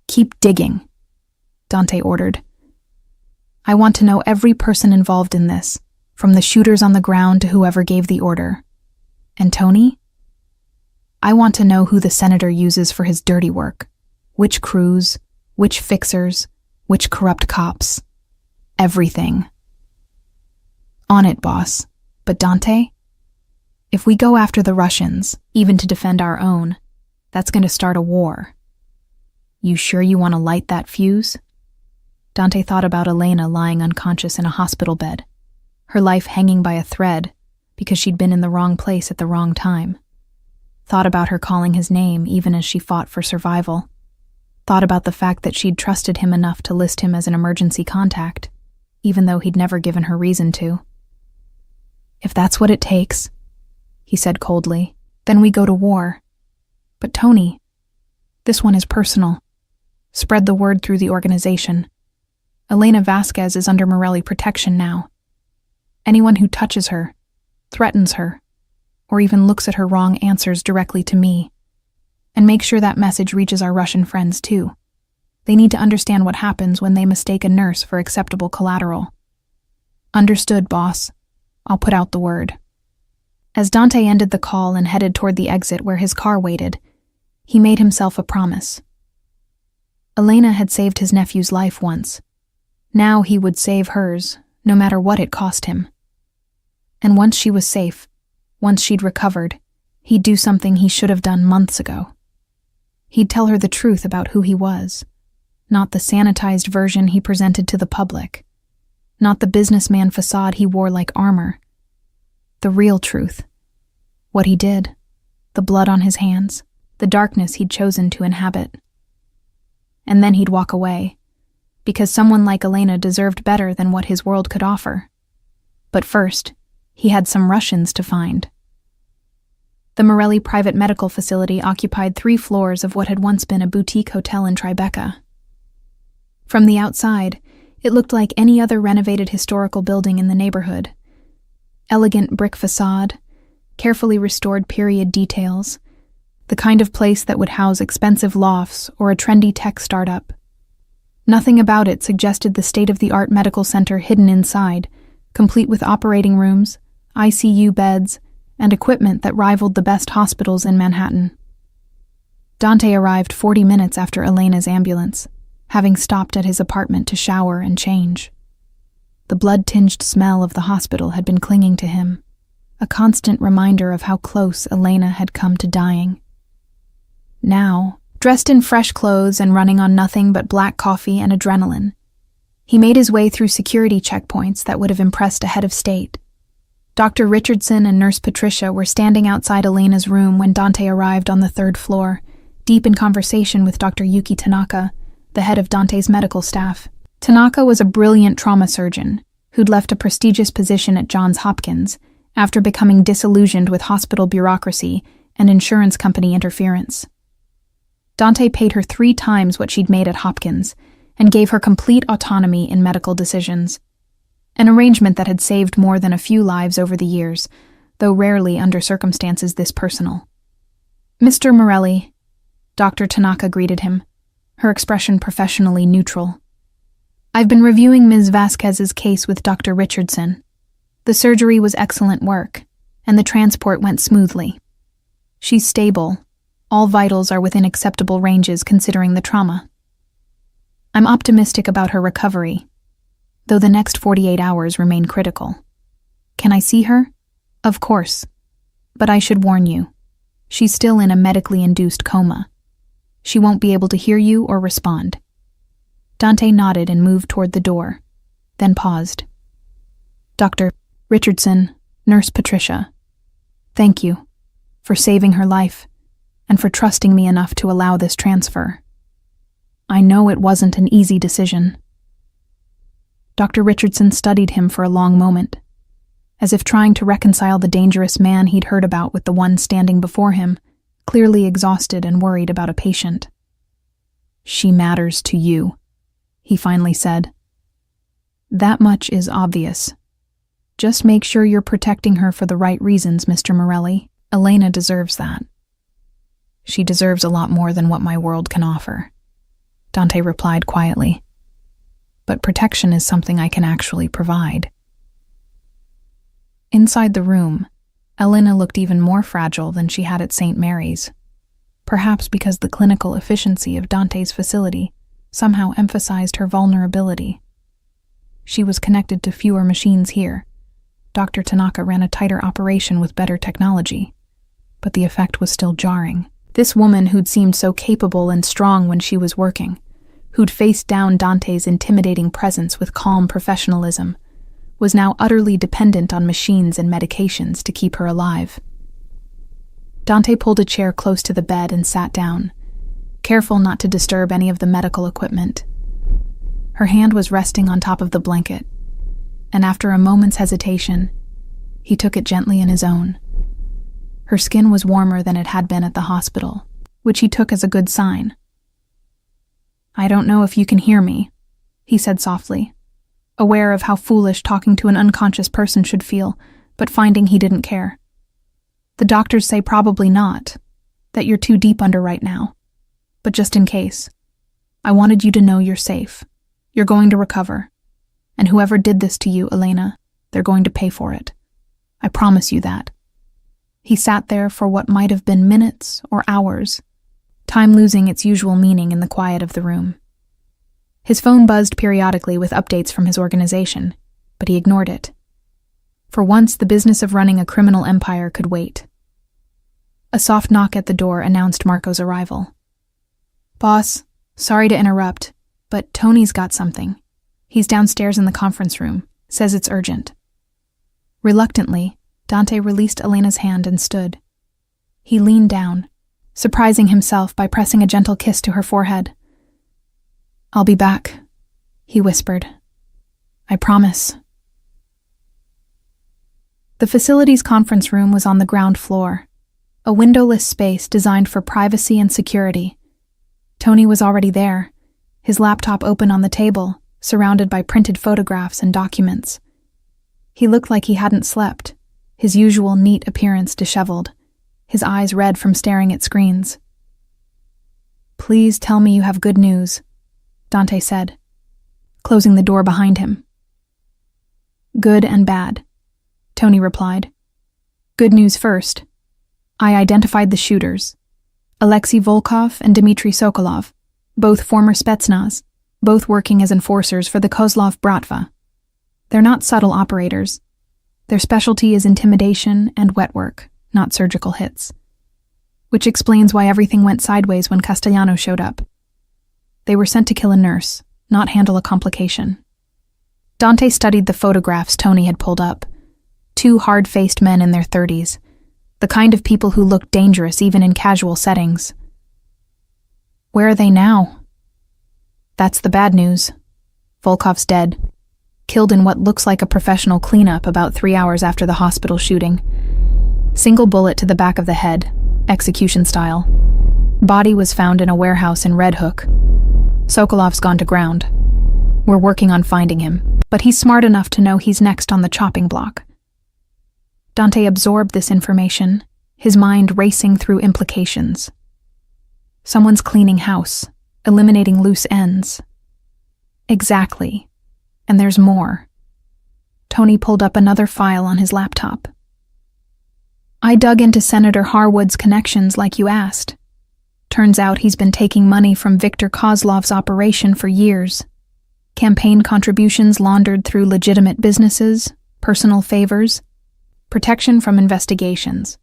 "Keep digging," Dante ordered. "I want to know every person involved in this, from the shooters on the ground to whoever gave the order. And Tony? I want to know who the senator uses for his dirty work. Which crews, which fixers, which corrupt cops. Everything." "On it, boss. But Dante? If we go after the Russians, even to defend our own, that's going to start a war. You sure you want to light that fuse?" Dante thought about Elena lying unconscious in a hospital bed, her life hanging by a thread because she'd been in the wrong place at the wrong time. Thought about her calling his name even as she fought for survival. Thought about the fact that she'd trusted him enough to list him as an emergency contact, even though he'd never given her reason to. "If that's what it takes," he said coldly, "then we go to war. But Tony, this one is personal. Spread the word through the organization. Elena Vasquez is under Morelli protection now. Anyone who touches her, threatens her, or even looks at her wrong answers directly to me. And make sure that message reaches our Russian friends too. They need to understand what happens when they mistake a nurse for acceptable collateral." "Understood, boss. I'll put out the word." As Dante ended the call and headed toward the exit where his car waited, he made himself a promise. Elena had saved his nephew's life once. Now he would save hers, no matter what it cost him. And once she was safe, once she'd recovered, he'd do something he should have done months ago. He'd tell her the truth about who he was, not the sanitized version he presented to the public, not the businessman facade he wore like armor. The real truth. What he did, the blood on his hands, the darkness he'd chosen to inhabit. And then he'd walk away, because someone like Elena deserved better than what his world could offer. But first, he had some Russians to find. The Morelli private medical facility occupied 3 floors of what had once been a boutique hotel in Tribeca. From the outside, it looked like any other renovated historical building in the neighborhood. Elegant brick facade, carefully restored period details, the kind of place that would house expensive lofts or a trendy tech startup. Nothing about it suggested the state-of-the-art medical center hidden inside, complete with operating rooms, ICU beds, and equipment that rivaled the best hospitals in Manhattan. Dante arrived 40 minutes after Elena's ambulance, having stopped at his apartment to shower and change. The blood-tinged smell of the hospital had been clinging to him, a constant reminder of how close Elena had come to dying. Now, dressed in fresh clothes and running on nothing but black coffee and adrenaline, he made his way through security checkpoints that would have impressed a head of state. Dr. Richardson and Nurse Patricia were standing outside Elena's room when Dante arrived on the 3rd floor, deep in conversation with Dr. Yuki Tanaka, the head of Dante's medical staff. Tanaka was a brilliant trauma surgeon who'd left a prestigious position at Johns Hopkins after becoming disillusioned with hospital bureaucracy and insurance company interference. Dante paid her 3 times what she'd made at Hopkins and gave her complete autonomy in medical decisions, an arrangement that had saved more than a few lives over the years, though rarely under circumstances this personal. "Mr. Morelli," Dr. Tanaka greeted him, her expression professionally neutral. "I've been reviewing Ms. Vasquez's case with Dr. Richardson. The surgery was excellent work, and the transport went smoothly. She's stable. All vitals are within acceptable ranges considering the trauma. I'm optimistic about her recovery, though the next 48 hours remain critical. Can I see her? Of course. But I should warn you, she's still in a medically induced coma. She won't be able to hear you or respond." Dante nodded and moved toward the door, then paused. "Dr. Richardson, Nurse Patricia, thank you for saving her life and for trusting me enough to allow this transfer." I know it wasn't an easy decision." Dr. Richardson studied him for a long moment, as if trying to reconcile the dangerous man he'd heard about with the one standing before him, clearly exhausted and worried about a patient. "She matters to you," he finally said. "That much is obvious. Just make sure you're protecting her for the right reasons, Mr. Morelli. Elena deserves that." "She deserves a lot more than what my world can offer," Dante replied quietly. "But protection is something I can actually provide." Inside the room, Elena looked even more fragile than she had at St. Mary's, perhaps because the clinical efficiency of Dante's facility somehow emphasized her vulnerability. She was connected to fewer machines here. Dr. Tanaka ran a tighter operation with better technology, but the effect was still jarring. This woman who'd seemed so capable and strong when she was working, who'd faced down Dante's intimidating presence with calm professionalism, was now utterly dependent on machines and medications to keep her alive. Dante pulled a chair close to the bed and sat down, careful not to disturb any of the medical equipment. Her hand was resting on top of the blanket, and after a moment's hesitation, he took it gently in his own. Her skin was warmer than it had been at the hospital, which he took as a good sign. "I don't know if you can hear me," he said softly, aware of how foolish talking to an unconscious person should feel, but finding he didn't care. "The doctors say probably not, that you're too deep under right now. But just in case, I wanted you to know you're safe. You're going to recover. And whoever did this to you, Elena, they're going to pay for it. I promise you that." He sat there for what might have been minutes or hours, time losing its usual meaning in the quiet of the room. His phone buzzed periodically with updates from his organization, but he ignored it. For once, the business of running a criminal empire could wait. A soft knock at the door announced Marco's arrival. "Boss, sorry to interrupt, but Tony's got something. He's downstairs in the conference room, says it's urgent." Reluctantly, Dante released Elena's hand and stood. He leaned down, surprising himself by pressing a gentle kiss to her forehead. "I'll be back," he whispered. "I promise." The facility's conference room was on the ground floor, a windowless space designed for privacy and security. Tony was already there, his laptop open on the table, surrounded by printed photographs and documents. He looked like he hadn't slept, his usual neat appearance disheveled, his eyes red from staring at screens. "Please tell me you have good news," Dante said, closing the door behind him. "Good and bad," Tony replied. "Good news first. I identified the shooters, Alexei Volkov and Dmitry Sokolov, both former Spetsnaz, both working as enforcers for the Kozlov Bratva. They're not subtle operators. Their specialty is intimidation and wet work, not surgical hits. Which explains why everything went sideways when Castellano showed up. They were sent to kill a nurse, not handle a complication." Dante studied the photographs Tony had pulled up. Two hard-faced men in their 30s, the kind of people who looked dangerous even in casual settings. "Where are they now?" "That's the bad news. Volkov's dead. Killed in what looks like a professional cleanup about 3 hours after the hospital shooting. Single bullet to the back of the head, execution style. Body was found in a warehouse in Red Hook. Sokolov's gone to ground. We're working on finding him, but he's smart enough to know he's next on the chopping block." Dante absorbed this information, his mind racing through implications. Someone's cleaning house, eliminating loose ends. Exactly. And there's more. Tony pulled up another file on his laptop. "I dug into Senator Harwood's connections like you asked. Turns out he's been taking money from Viktor Kozlov's operation for years. Campaign contributions laundered through legitimate businesses, personal favors, protection from investigations.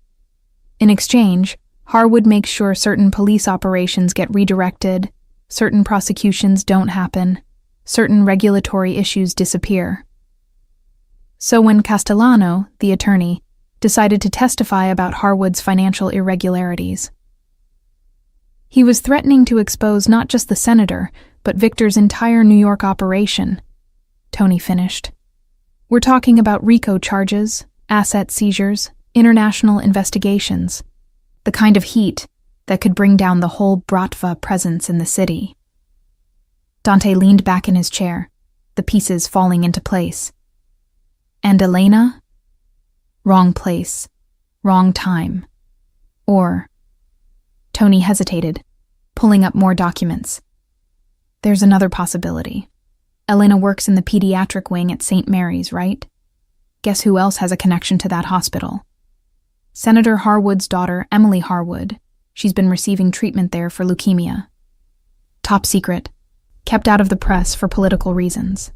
In exchange, Harwood makes sure certain police operations get redirected, certain prosecutions don't happen, certain regulatory issues disappear. So when Castellano, the attorney, decided to testify about Harwood's financial irregularities, He was threatening to expose not just the senator, but Victor's entire New York operation. Tony finished. We're talking about RICO charges, asset seizures, international investigations, the kind of heat that could bring down the whole Bratva presence in the city. Dante leaned back in his chair, the pieces falling into place. And Elena? Wrong place, wrong time. Or... Tony hesitated, pulling up more documents. There's another possibility. Elena works in the pediatric wing at St. Mary's, right? Guess who else has a connection to that hospital? Senator Harwood's daughter, Emily Harwood. She's been receiving treatment there for leukemia. Top secret. Kept out of the press for political reasons.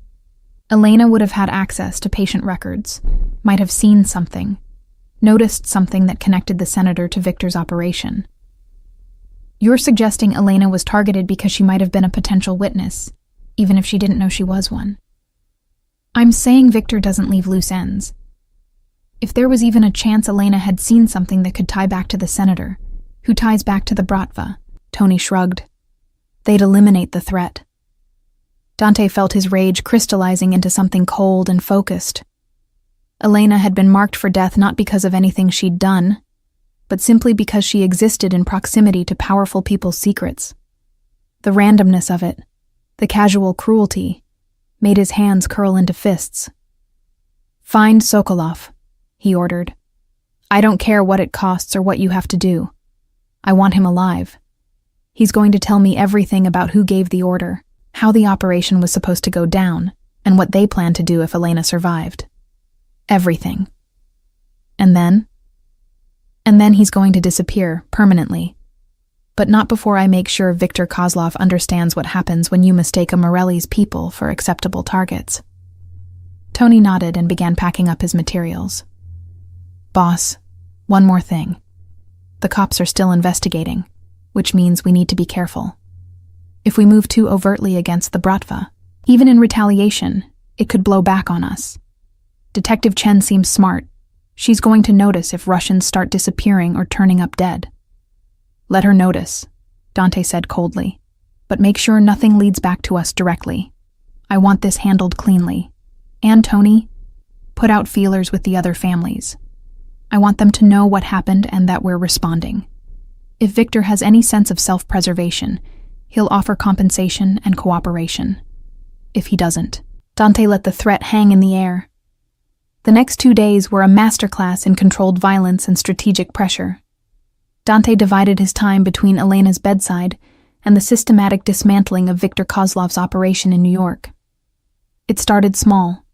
Elena would have had access to patient records, might have seen something, noticed something that connected the senator to Victor's operation. You're suggesting Elena was targeted because she might have been a potential witness, even if she didn't know she was one. I'm saying Victor doesn't leave loose ends. If there was even a chance Elena had seen something that could tie back to the senator, who ties back to the Bratva, Tony shrugged. They'd eliminate the threat. Dante felt his rage crystallizing into something cold and focused. Elena had been marked for death not because of anything she'd done, but simply because she existed in proximity to powerful people's secrets. The randomness of it, the casual cruelty, made his hands curl into fists. Find Sokolov, he ordered. I don't care what it costs or what you have to do. I want him alive. He's going to tell me everything about who gave the order, how the operation was supposed to go down, and what they planned to do if Elena survived. Everything. And then he's going to disappear, permanently. But not before I make sure Viktor Kozlov understands what happens when you mistake a Morelli's people for acceptable targets. Tony nodded and began packing up his materials. Boss, one more thing. The cops are still investigating, which means we need to be careful. If we move too overtly against the Bratva, even in retaliation, it could blow back on us. Detective Chen seems smart. She's going to notice if Russians start disappearing or turning up dead. Let her notice, Dante said coldly, but make sure nothing leads back to us directly. I want this handled cleanly. And Tony, put out feelers with the other families. I want them to know what happened and that we're responding. If Victor has any sense of self-preservation, he'll offer compensation and cooperation. If he doesn't, Dante let the threat hang in the air. The next 2 days were a masterclass in controlled violence and strategic pressure. Dante divided his time between Elena's bedside and the systematic dismantling of Viktor Kozlov's operation in New York. It started small,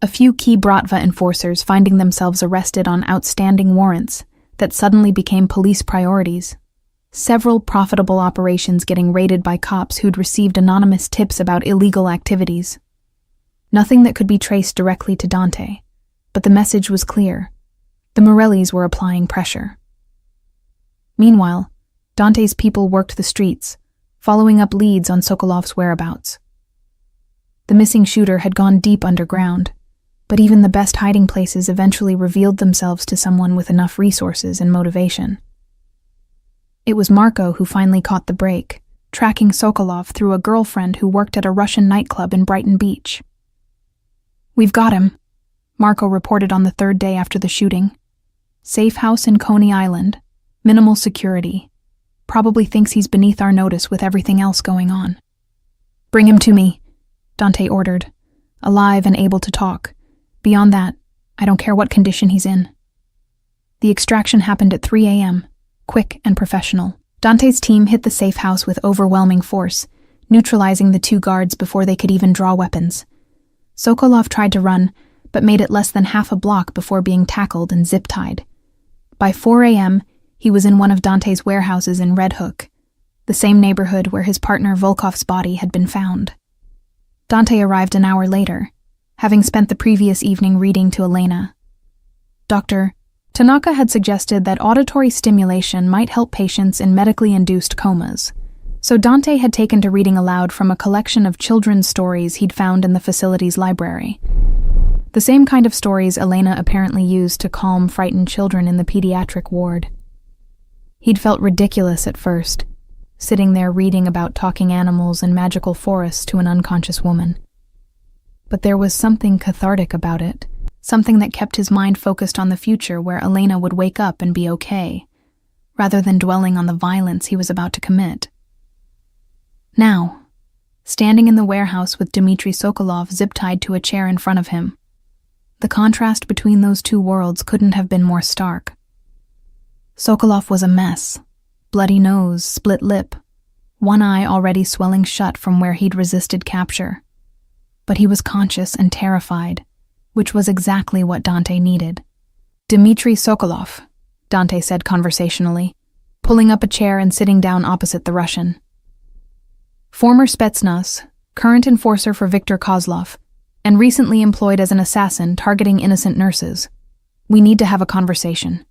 a few key Bratva enforcers finding themselves arrested on outstanding warrants that suddenly became police priorities. Several profitable operations getting raided by cops who'd received anonymous tips about illegal activities. Nothing that could be traced directly to Dante, but the message was clear. The Morellis were applying pressure. Meanwhile, Dante's people worked the streets, following up leads on Sokolov's whereabouts. The missing shooter had gone deep underground, but even the best hiding places eventually revealed themselves to someone with enough resources and motivation. It was Marco who finally caught the break, tracking Sokolov through a girlfriend who worked at a Russian nightclub in Brighton Beach. We've got him, Marco reported on the third day after the shooting. Safe house in Coney Island, minimal security. Probably thinks he's beneath our notice with everything else going on. Bring him to me, Dante ordered, alive and able to talk. Beyond that, I don't care what condition he's in. The extraction happened at 3 a.m., quick and professional. Dante's team hit the safe house with overwhelming force, neutralizing the 2 guards before they could even draw weapons. Sokolov tried to run, but made it less than half a block before being tackled and zip-tied. By 4 a.m., he was in one of Dante's warehouses in Red Hook, the same neighborhood where his partner Volkov's body had been found. Dante arrived an hour later, having spent the previous evening reading to Elena. Dr. Tanaka had suggested that auditory stimulation might help patients in medically induced comas, so Dante had taken to reading aloud from a collection of children's stories he'd found in the facility's library. The same kind of stories Elena apparently used to calm frightened children in the pediatric ward. He'd felt ridiculous at first, sitting there reading about talking animals and magical forests to an unconscious woman. But there was something cathartic about it, something that kept his mind focused on the future where Elena would wake up and be okay, rather than dwelling on the violence he was about to commit. Now, standing in the warehouse with Dmitry Sokolov zip-tied to a chair in front of him, the contrast between those two worlds couldn't have been more stark. Sokolov was a mess. Bloody nose, split lip, one eye already swelling shut from where he'd resisted capture. But he was conscious and terrified, which was exactly what Dante needed. "Dmitry Sokolov," Dante said conversationally, pulling up a chair and sitting down opposite the Russian. "Former Spetsnaz, current enforcer for Viktor Kozlov, and recently employed as an assassin targeting innocent nurses. We need to have a conversation."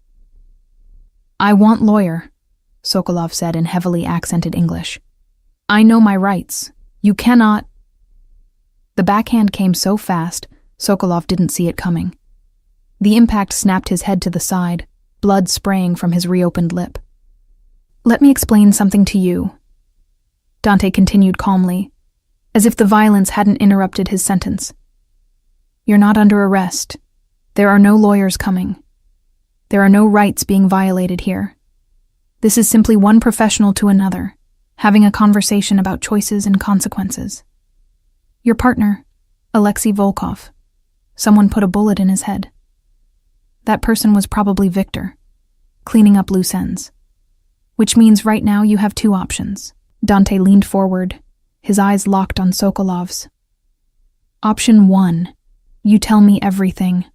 "I want lawyer," Sokolov said in heavily accented English. "I know my rights. You cannot—" The backhand came so fast, Sokolov didn't see it coming. The impact snapped his head to the side, blood spraying from his reopened lip. "Let me explain something to you," Dante continued calmly, as if the violence hadn't interrupted his sentence. "You're not under arrest. There are no lawyers coming. There are no rights being violated here. This is simply one professional to another, having a conversation about choices and consequences. Your partner, Alexei Volkov, someone put a bullet in his head. That person was probably Victor, cleaning up loose ends. Which means right now you have two options." Dante leaned forward, his eyes locked on Sokolov's. "Option 1, you tell me everything.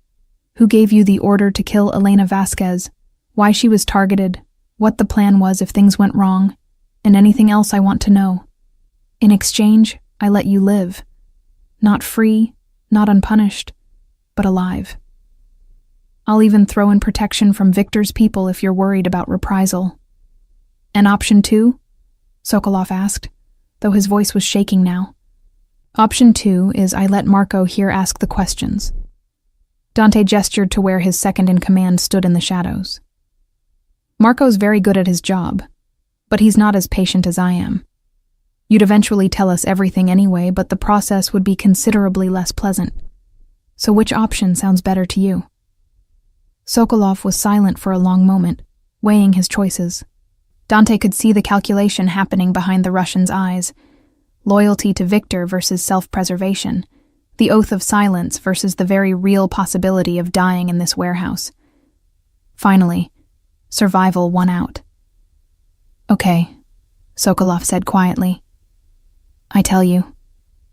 Who gave you the order to kill Elena Vasquez, why she was targeted, what the plan was if things went wrong, and anything else I want to know. In exchange, I let you live. Not free, not unpunished, but alive. I'll even throw in protection from Victor's people if you're worried about reprisal." "And option 2? Sokolov asked, though his voice was shaking now. "Option 2 is I let Marco here ask the questions." Dante gestured to where his second-in-command stood in the shadows. "Marco's very good at his job, but he's not as patient as I am. You'd eventually tell us everything anyway, but the process would be considerably less pleasant. So which option sounds better to you?" Sokolov was silent for a long moment, weighing his choices. Dante could see the calculation happening behind the Russian's eyes. Loyalty to Victor versus self-preservation. The oath of silence versus the very real possibility of dying in this warehouse. Finally, survival won out. "Okay," Sokolov said quietly. "I tell you,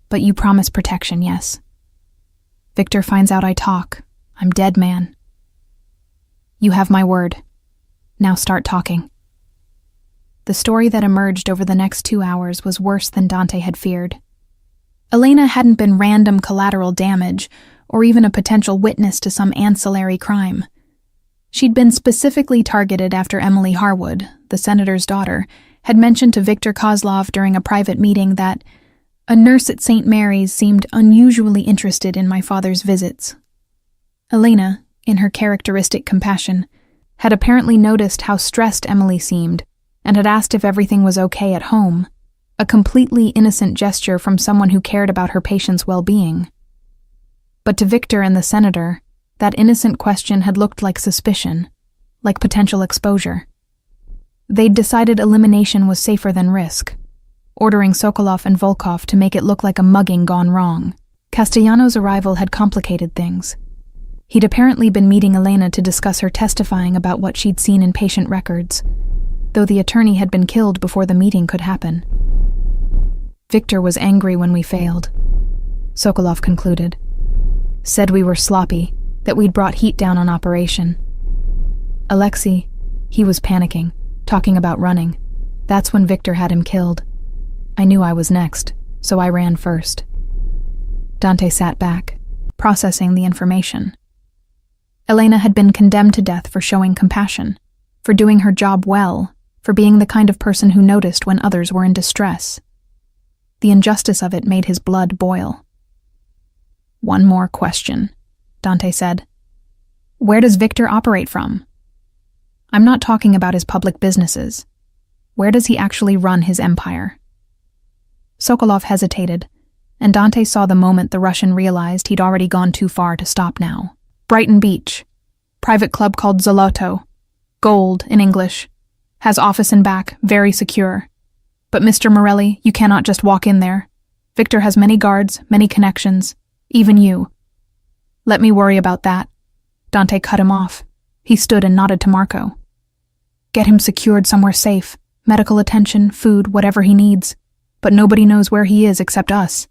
but you promise protection, yes? Victor finds out I talk. I'm dead, man. You have my word. Now start talking." The story that emerged over the next 2 hours was worse than Dante had feared. Elena hadn't been random collateral damage, or even a potential witness to some ancillary crime. She'd been specifically targeted after Emily Harwood, the senator's daughter, had mentioned to Viktor Kozlov during a private meeting that a nurse at St. Mary's seemed unusually interested in my father's visits. Elena, in her characteristic compassion, had apparently noticed how stressed Emily seemed and had asked if everything was okay at home, a completely innocent gesture from someone who cared about her patient's well-being. But to Victor and the senator, that innocent question had looked like suspicion, like potential exposure. They'd decided elimination was safer than risk, ordering Sokolov and Volkov to make it look like a mugging gone wrong. Castellano's arrival had complicated things. He'd apparently been meeting Elena to discuss her testifying about what she'd seen in patient records, though the attorney had been killed before the meeting could happen. "Victor was angry when we failed," Sokolov concluded. "Said we were sloppy, that we'd brought heat down on operation. Alexei, he was panicking, talking about running. That's when Victor had him killed. I knew I was next, so I ran first." Dante sat back, processing the information. Elena had been condemned to death for showing compassion, for doing her job well, for being the kind of person who noticed when others were in distress. The injustice of it made his blood boil. "One more question," Dante said. "Where does Victor operate from? I'm not talking about his public businesses. Where does he actually run his empire? Sokolov hesitated, and Dante saw the moment the Russian realized he'd already gone too far to stop now. Brighton Beach. Private club called Zoloto. Gold, in English. Has office and back, very secure. But Mr. Morelli, you cannot just walk in there. Victor has many guards, many connections. Even you. Let me worry about that. Dante cut him off. He stood and nodded to Marco. Get him secured somewhere safe. Medical attention, food, whatever he needs. But nobody knows where he is except us.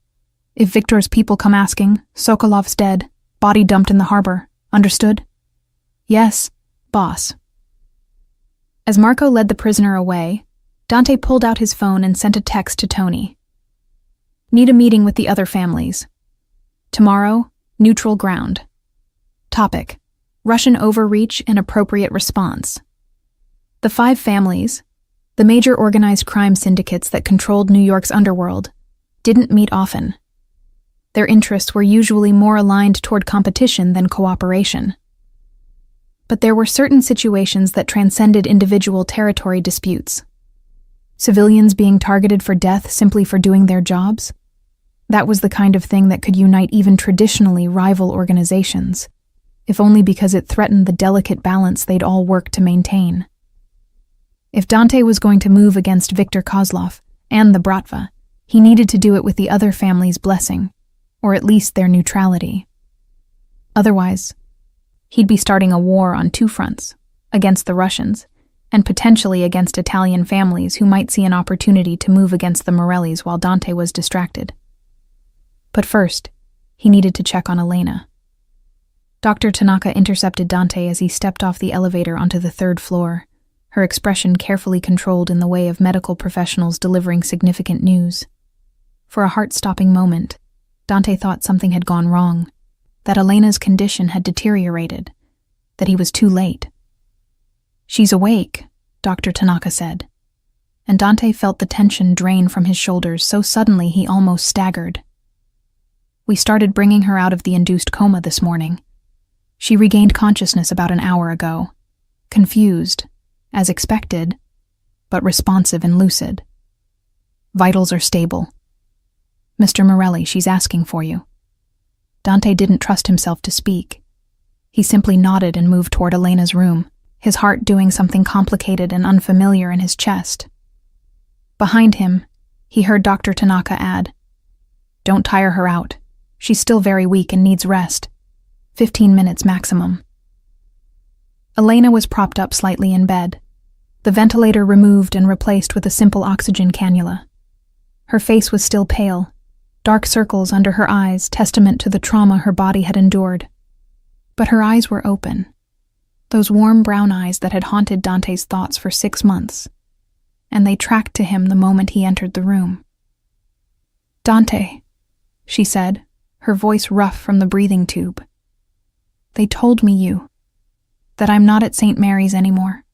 If Victor's people come asking, Sokolov's dead, body dumped in the harbor. Understood? Yes, boss. As Marco led the prisoner away, Dante pulled out his phone and sent a text to Tony. Need a meeting with the other families. Tomorrow, neutral ground. Topic: Russian overreach and appropriate response. The 5 families, the major organized crime syndicates that controlled New York's underworld, didn't meet often. Their interests were usually more aligned toward competition than cooperation. But there were certain situations that transcended individual territory disputes. Civilians being targeted for death simply for doing their jobs? That was the kind of thing that could unite even traditionally rival organizations, if only because it threatened the delicate balance they'd all worked to maintain. If Dante was going to move against Viktor Kozlov and the Bratva, he needed to do it with the other family's blessing, or at least their neutrality. Otherwise, he'd be starting a war on 2 fronts, against the Russians, and potentially against Italian families who might see an opportunity to move against the Morellis while Dante was distracted. But first, he needed to check on Elena. Dr. Tanaka intercepted Dante as he stepped off the elevator onto the 3rd floor, her expression carefully controlled in the way of medical professionals delivering significant news. For a heart-stopping moment, Dante thought something had gone wrong, that Elena's condition had deteriorated, that he was too late. She's awake, Dr. Tanaka said, and Dante felt the tension drain from his shoulders so suddenly he almost staggered. We started bringing her out of the induced coma this morning. She regained consciousness about an hour ago, confused, as expected, but responsive and lucid. Vitals are stable. Mr. Morelli, she's asking for you. Dante didn't trust himself to speak. He simply nodded and moved toward Elena's room, his heart doing something complicated and unfamiliar in his chest. Behind him, he heard Dr. Tanaka add, "Don't tire her out. She's still very weak and needs rest. 15 minutes maximum." Elena was propped up slightly in bed, the ventilator removed and replaced with a simple oxygen cannula. Her face was still pale, dark circles under her eyes testament to the trauma her body had endured. But her eyes were open, those warm brown eyes that had haunted Dante's thoughts for 6 months, and they tracked to him the moment he entered the room. "Dante," she said, her voice rough from the breathing tube. "They told me that I'm not at St. Mary's anymore."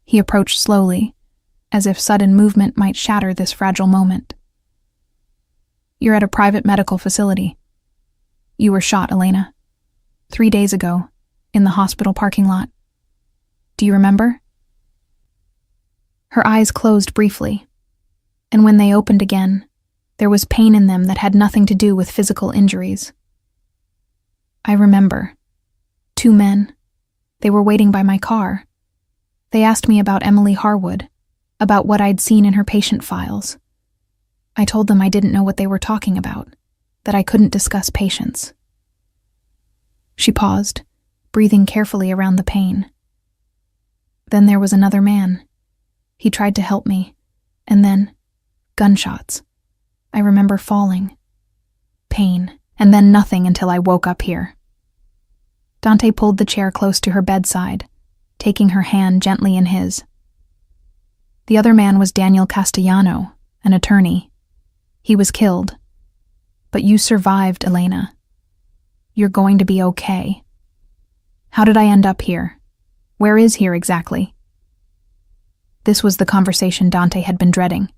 He approached slowly, as if sudden movement might shatter this fragile moment. "You're at a private medical facility. You were shot, Elena. 3 days ago, in the hospital parking lot. Do you remember?" Her eyes closed briefly, and when they opened again, there was pain in them that had nothing to do with physical injuries. "I remember. 2 men. They were waiting by my car. They asked me about Emily Harwood, about what I'd seen in her patient files. I told them I didn't know what they were talking about, that I couldn't discuss patients." She paused, breathing carefully around the pain. "Then there was another man. He tried to help me, and then gunshots. I remember falling. Pain, and then nothing until I woke up here." Dante pulled the chair close to her bedside, taking her hand gently in his. "The other man was Daniel Castellano, an attorney. He was killed. But you survived, Elena. You're going to be okay. How did I end up here? Where is here exactly?" This was the conversation Dante had been dreading.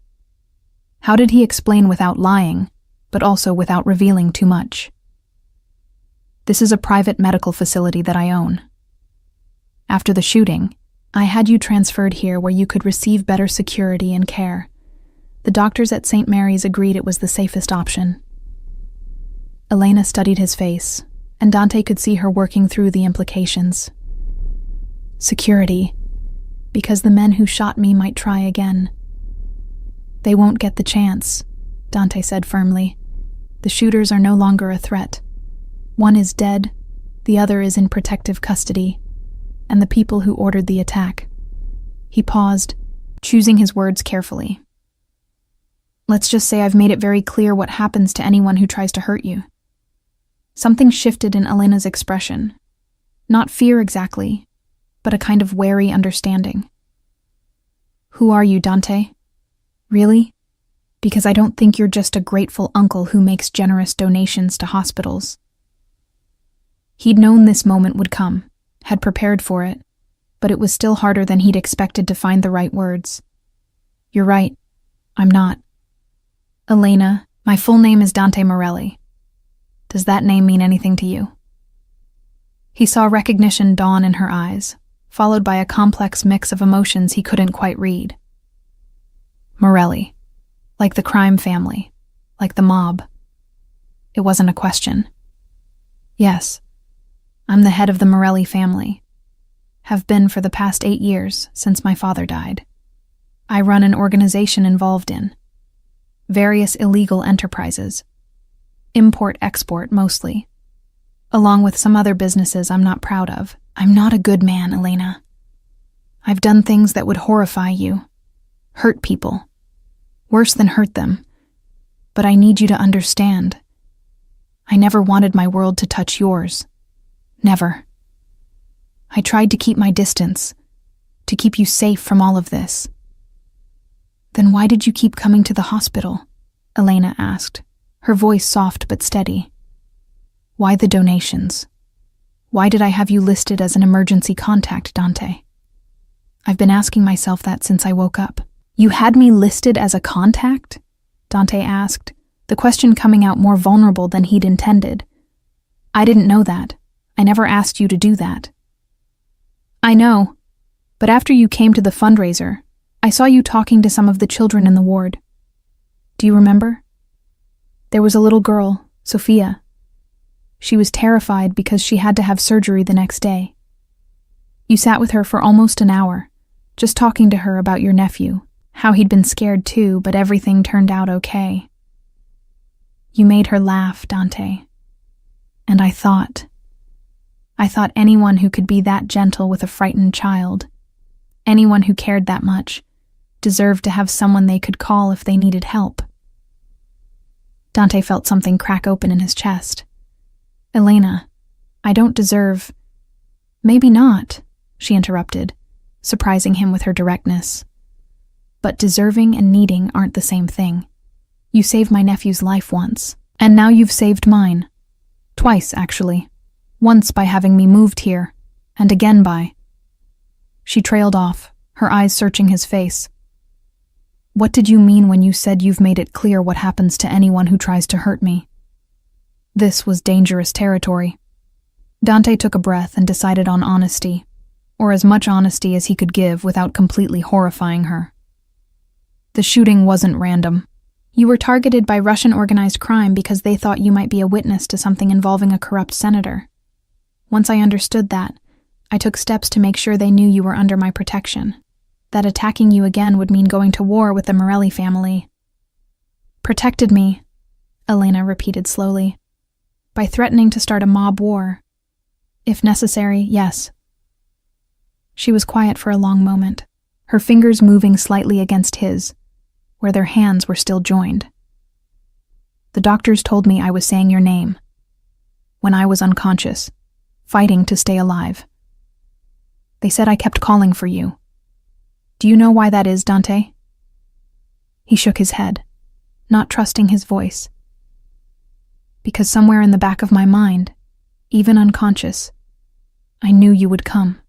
How did he explain without lying, but also without revealing too much? "This is a private medical facility that I own. After the shooting, I had you transferred here where you could receive better security and care. The doctors at St. Mary's agreed it was the safest option. Elena studied his face, and Dante could see her working through the implications. Security, because the men who shot me might try again. They won't get the chance, Dante said firmly. The shooters are no longer a threat. One is dead, the other is in protective custody, and the people who ordered the attack. He paused, choosing his words carefully. Let's just say I've made it very clear what happens to anyone who tries to hurt you. Something shifted in Elena's expression. Not fear exactly, but a kind of wary understanding. Who are you, Dante? Really? Because I don't think you're just a grateful uncle who makes generous donations to hospitals. He'd known this moment would come, had prepared for it, but it was still harder than he'd expected to find the right words. You're right. I'm not. Elena, my full name is Dante Morelli. Does that name mean anything to you? He saw recognition dawn in her eyes, followed by a complex mix of emotions he couldn't quite read. Morelli. Like the crime family. Like the mob. It wasn't a question. Yes. I'm the head of the Morelli family. Have been for the past 8 years, since my father died. I run an organization involved in various illegal enterprises. Import-export mostly. Along with some other businesses I'm not proud of. I'm not a good man, Elena. I've done things that would horrify you. Hurt people. Worse than hurt them. But I need you to understand. I never wanted my world to touch yours. Never. I tried to keep my distance, to keep you safe from all of this. Then why did you keep coming to the hospital? Elena asked, her voice soft but steady. Why the donations? Why did I have you listed as an emergency contact, Dante? I've been asking myself that since I woke up. You had me listed as a contact? Dante asked, the question coming out more vulnerable than he'd intended. I didn't know that. I never asked you to do that. I know, but after you came to the fundraiser, I saw you talking to some of the children in the ward. Do you remember? There was a little girl, Sophia. She was terrified because she had to have surgery the next day. You sat with her for almost an hour, just talking to her about your nephew, how he'd been scared too, but everything turned out okay. You made her laugh, Dante. And I thought anyone who could be that gentle with a frightened child, anyone who cared that much, deserved to have someone they could call if they needed help. Dante felt something crack open in his chest. Elena, I don't deserve... Maybe not, she interrupted, surprising him with her directness. But deserving and needing aren't the same thing. You saved my nephew's life once, and now you've saved mine. Twice, actually. Once by having me moved here, and again by... She trailed off, her eyes searching his face. What did you mean when you said you've made it clear what happens to anyone who tries to hurt me? This was dangerous territory. Dante took a breath and decided on honesty, or as much honesty as he could give without completely horrifying her. The shooting wasn't random. You were targeted by Russian organized crime because they thought you might be a witness to something involving a corrupt senator. Once I understood that, I took steps to make sure they knew you were under my protection. That attacking you again would mean going to war with the Morelli family. Protected me, Elena repeated slowly. By threatening to start a mob war. If necessary, yes. She was quiet for a long moment, her fingers moving slightly against his, where their hands were still joined. The doctors told me I was saying your name. When I was unconscious, fighting to stay alive. They said I kept calling for you. Do you know why that is, Dante? He shook his head, not trusting his voice. Because somewhere in the back of my mind, even unconscious, I knew you would come,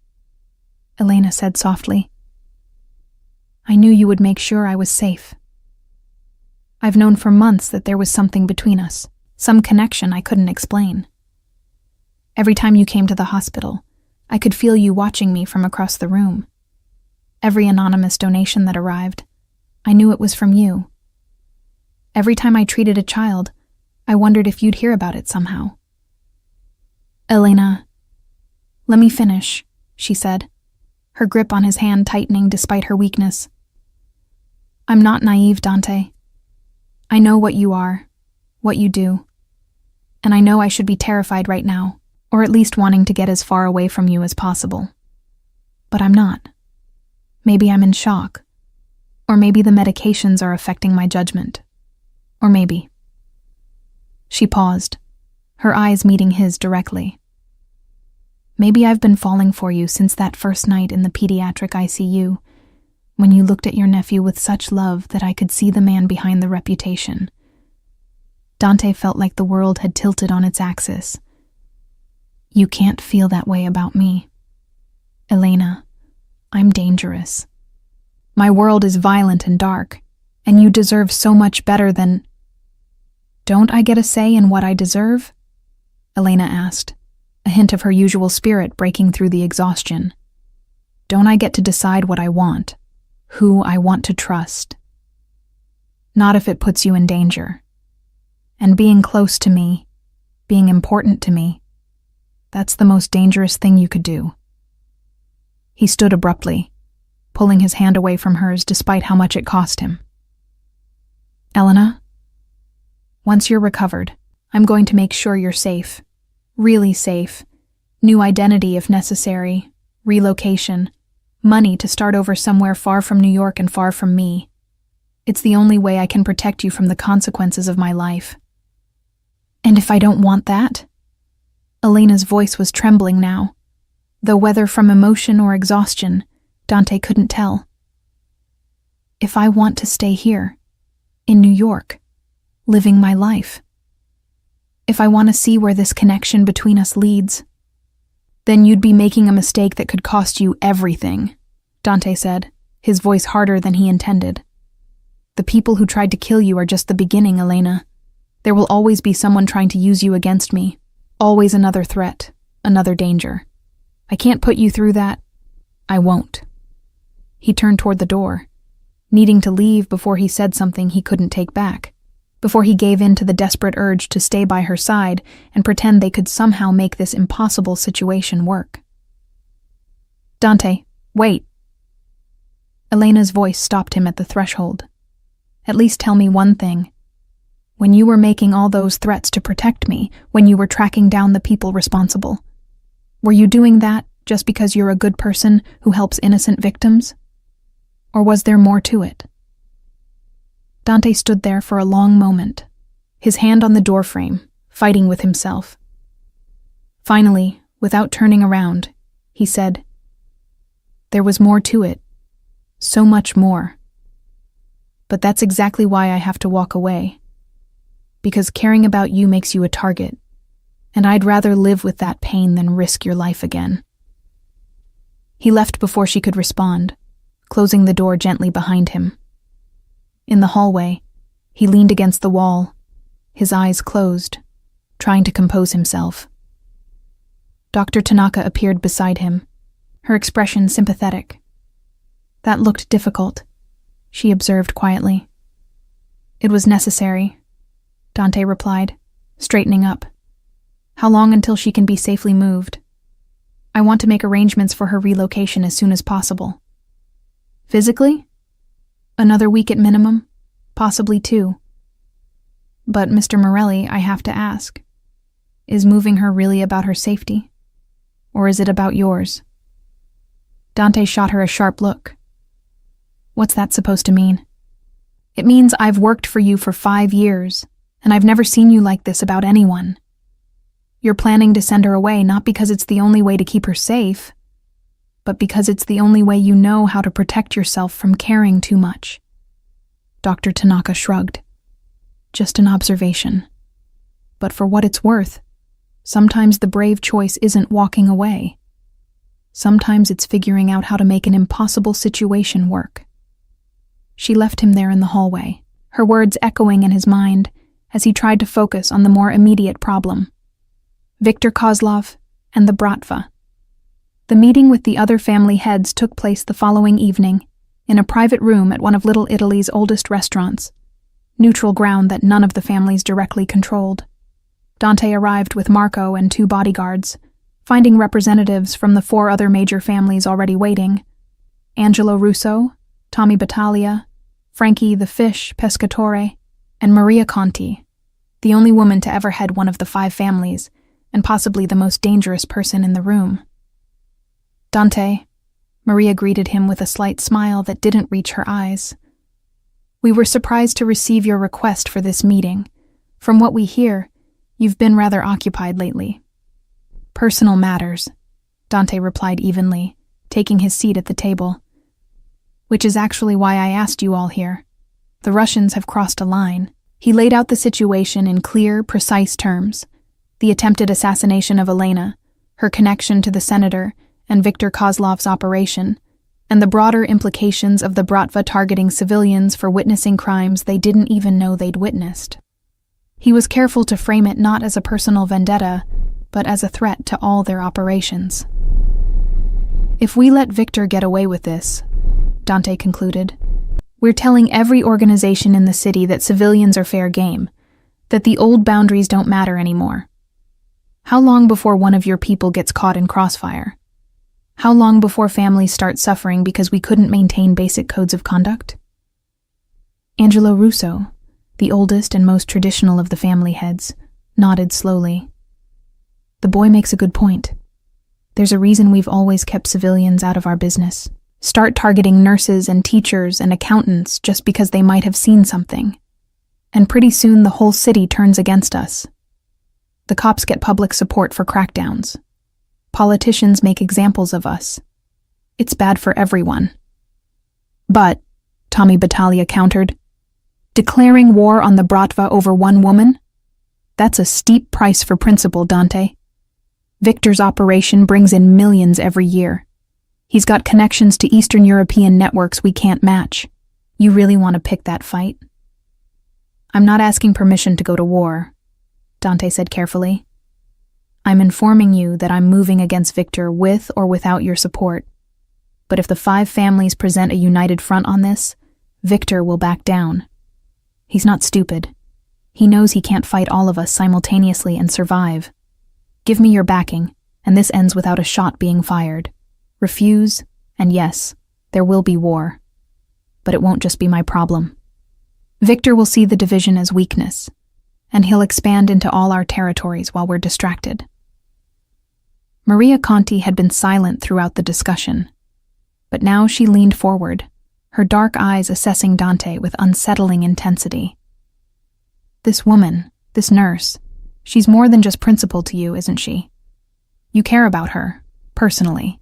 Elena said softly. I knew you would make sure I was safe. I've known for months that there was something between us, some connection I couldn't explain. Every time you came to the hospital, I could feel you watching me from across the room, Every anonymous donation that arrived, I knew it was from you. Every time I treated a child, I wondered if you'd hear about it somehow. Elena, let me finish, she said, her grip on his hand tightening despite her weakness. I'm not naive, Dante. I know what you are, what you do, and I know I should be terrified right now, or at least wanting to get as far away from you as possible. But I'm not. Maybe I'm in shock, or maybe the medications are affecting my judgment, or maybe. She paused, her eyes meeting his directly. Maybe I've been falling for you since that first night in the pediatric ICU, when you looked at your nephew with such love that I could see the man behind the reputation. Dante felt like the world had tilted on its axis. You can't feel that way about me. Elena, I'm dangerous. My world is violent and dark, and you deserve so much better than— Don't I get a say in what I deserve? Elena asked, a hint of her usual spirit breaking through the exhaustion. Don't I get to decide what I want, who I want to trust? Not if it puts you in danger. And being close to me, being important to me, that's the most dangerous thing you could do. He stood abruptly, pulling his hand away from hers despite how much it cost him. Elena, once you're recovered, I'm going to make sure you're safe. Really safe. New identity if necessary. Relocation. Money to start over somewhere far from New York and far from me. It's the only way I can protect you from the consequences of my life. And if I don't want that? Elena's voice was trembling now, though whether from emotion or exhaustion, Dante couldn't tell. If I want to stay here, in New York, living my life, if I want to see where this connection between us leads, then you'd be making a mistake that could cost you everything, Dante said, his voice harder than he intended. The people who tried to kill you are just the beginning, Elena. There will always be someone trying to use you against me. Always another threat, another danger. I can't put you through that. I won't. He turned toward the door, needing to leave before he said something he couldn't take back, before he gave in to the desperate urge to stay by her side and pretend they could somehow make this impossible situation work. Dante, wait. Elena's voice stopped him at the threshold. At least tell me one thing. When you were making all those threats to protect me, when you were tracking down the people responsible, were you doing that just because you're a good person who helps innocent victims? Or was there more to it? Dante stood there for a long moment, his hand on the doorframe, fighting with himself. Finally, without turning around, he said, There was more to it. So much more. But that's exactly why I have to walk away. Because caring about you makes you a target, and I'd rather live with that pain than risk your life again. He left before she could respond, closing the door gently behind him. In the hallway, he leaned against the wall, his eyes closed, trying to compose himself. Dr. Tanaka appeared beside him, her expression sympathetic. That looked difficult, she observed quietly. It was necessary, Dante replied, straightening up. How long until she can be safely moved? I want to make arrangements for her relocation as soon as possible. Physically? Another week at minimum, possibly 2. But, Mr. Morelli, I have to ask, is moving her really about her safety? Or is it about yours? Dante shot her a sharp look. What's that supposed to mean? It means I've worked for you for 5 years, and I've never seen you like this about anyone. You're planning to send her away not because it's the only way to keep her safe, but because it's the only way you know how to protect yourself from caring too much. Dr. Tanaka shrugged. Just an observation. But for what it's worth, sometimes the brave choice isn't walking away. Sometimes it's figuring out how to make an impossible situation work. She left him there in the hallway, her words echoing in his mind as he tried to focus on the more immediate problem. Viktor Kozlov and the Bratva. The meeting with the other family heads took place the following evening, in a private room at one of Little Italy's oldest restaurants, neutral ground that none of the families directly controlled. Dante arrived with Marco and 2 bodyguards, finding representatives from the 4 other major families already waiting: Angelo Russo, Tommy Battaglia, Frankie the Fish Pescatore, and Maria Conti, the only woman to ever head one of the 5 families, and possibly the most dangerous person in the room. "Dante," Maria greeted him with a slight smile that didn't reach her eyes. "We were surprised to receive your request for this meeting. From what we hear, you've been rather occupied lately." "Personal matters," Dante replied evenly, taking his seat at the table. "Which is actually why I asked you all here. The Russians have crossed a line." He laid out the situation in clear, precise terms: the attempted assassination of Elena, her connection to the senator and Viktor Kozlov's operation, and the broader implications of the Bratva targeting civilians for witnessing crimes they didn't even know they'd witnessed. He was careful to frame it not as a personal vendetta, but as a threat to all their operations. "If we let Viktor get away with this," Dante concluded, "we're telling every organization in the city that civilians are fair game, that the old boundaries don't matter anymore. How long before one of your people gets caught in crossfire? How long before families start suffering because we couldn't maintain basic codes of conduct?" Angelo Russo, the oldest and most traditional of the family heads, nodded slowly. "The boy makes a good point. There's a reason we've always kept civilians out of our business. Start targeting nurses and teachers and accountants just because they might have seen something, and pretty soon the whole city turns against us. The cops get public support for crackdowns. Politicians make examples of us. It's bad for everyone." "But," Tommy Battaglia countered, "declaring war on the Bratva over one woman? That's a steep price for principle, Dante. Viktor's operation brings in millions every year. He's got connections to Eastern European networks we can't match. You really want to pick that fight?" "I'm not asking permission to go to war," Dante said carefully. "I'm informing you that I'm moving against Viktor with or without your support. But if the 5 families present a united front on this, Viktor will back down. He's not stupid. He knows he can't fight all of us simultaneously and survive. Give me your backing, and this ends without a shot being fired. Refuse, and yes, there will be war. But it won't just be my problem. Viktor will see the division as weakness, and he'll expand into all our territories while we're distracted." Maria Conti had been silent throughout the discussion, but now she leaned forward, her dark eyes assessing Dante with unsettling intensity. "This woman, this nurse, she's more than just principal to you, isn't she? You care about her, personally."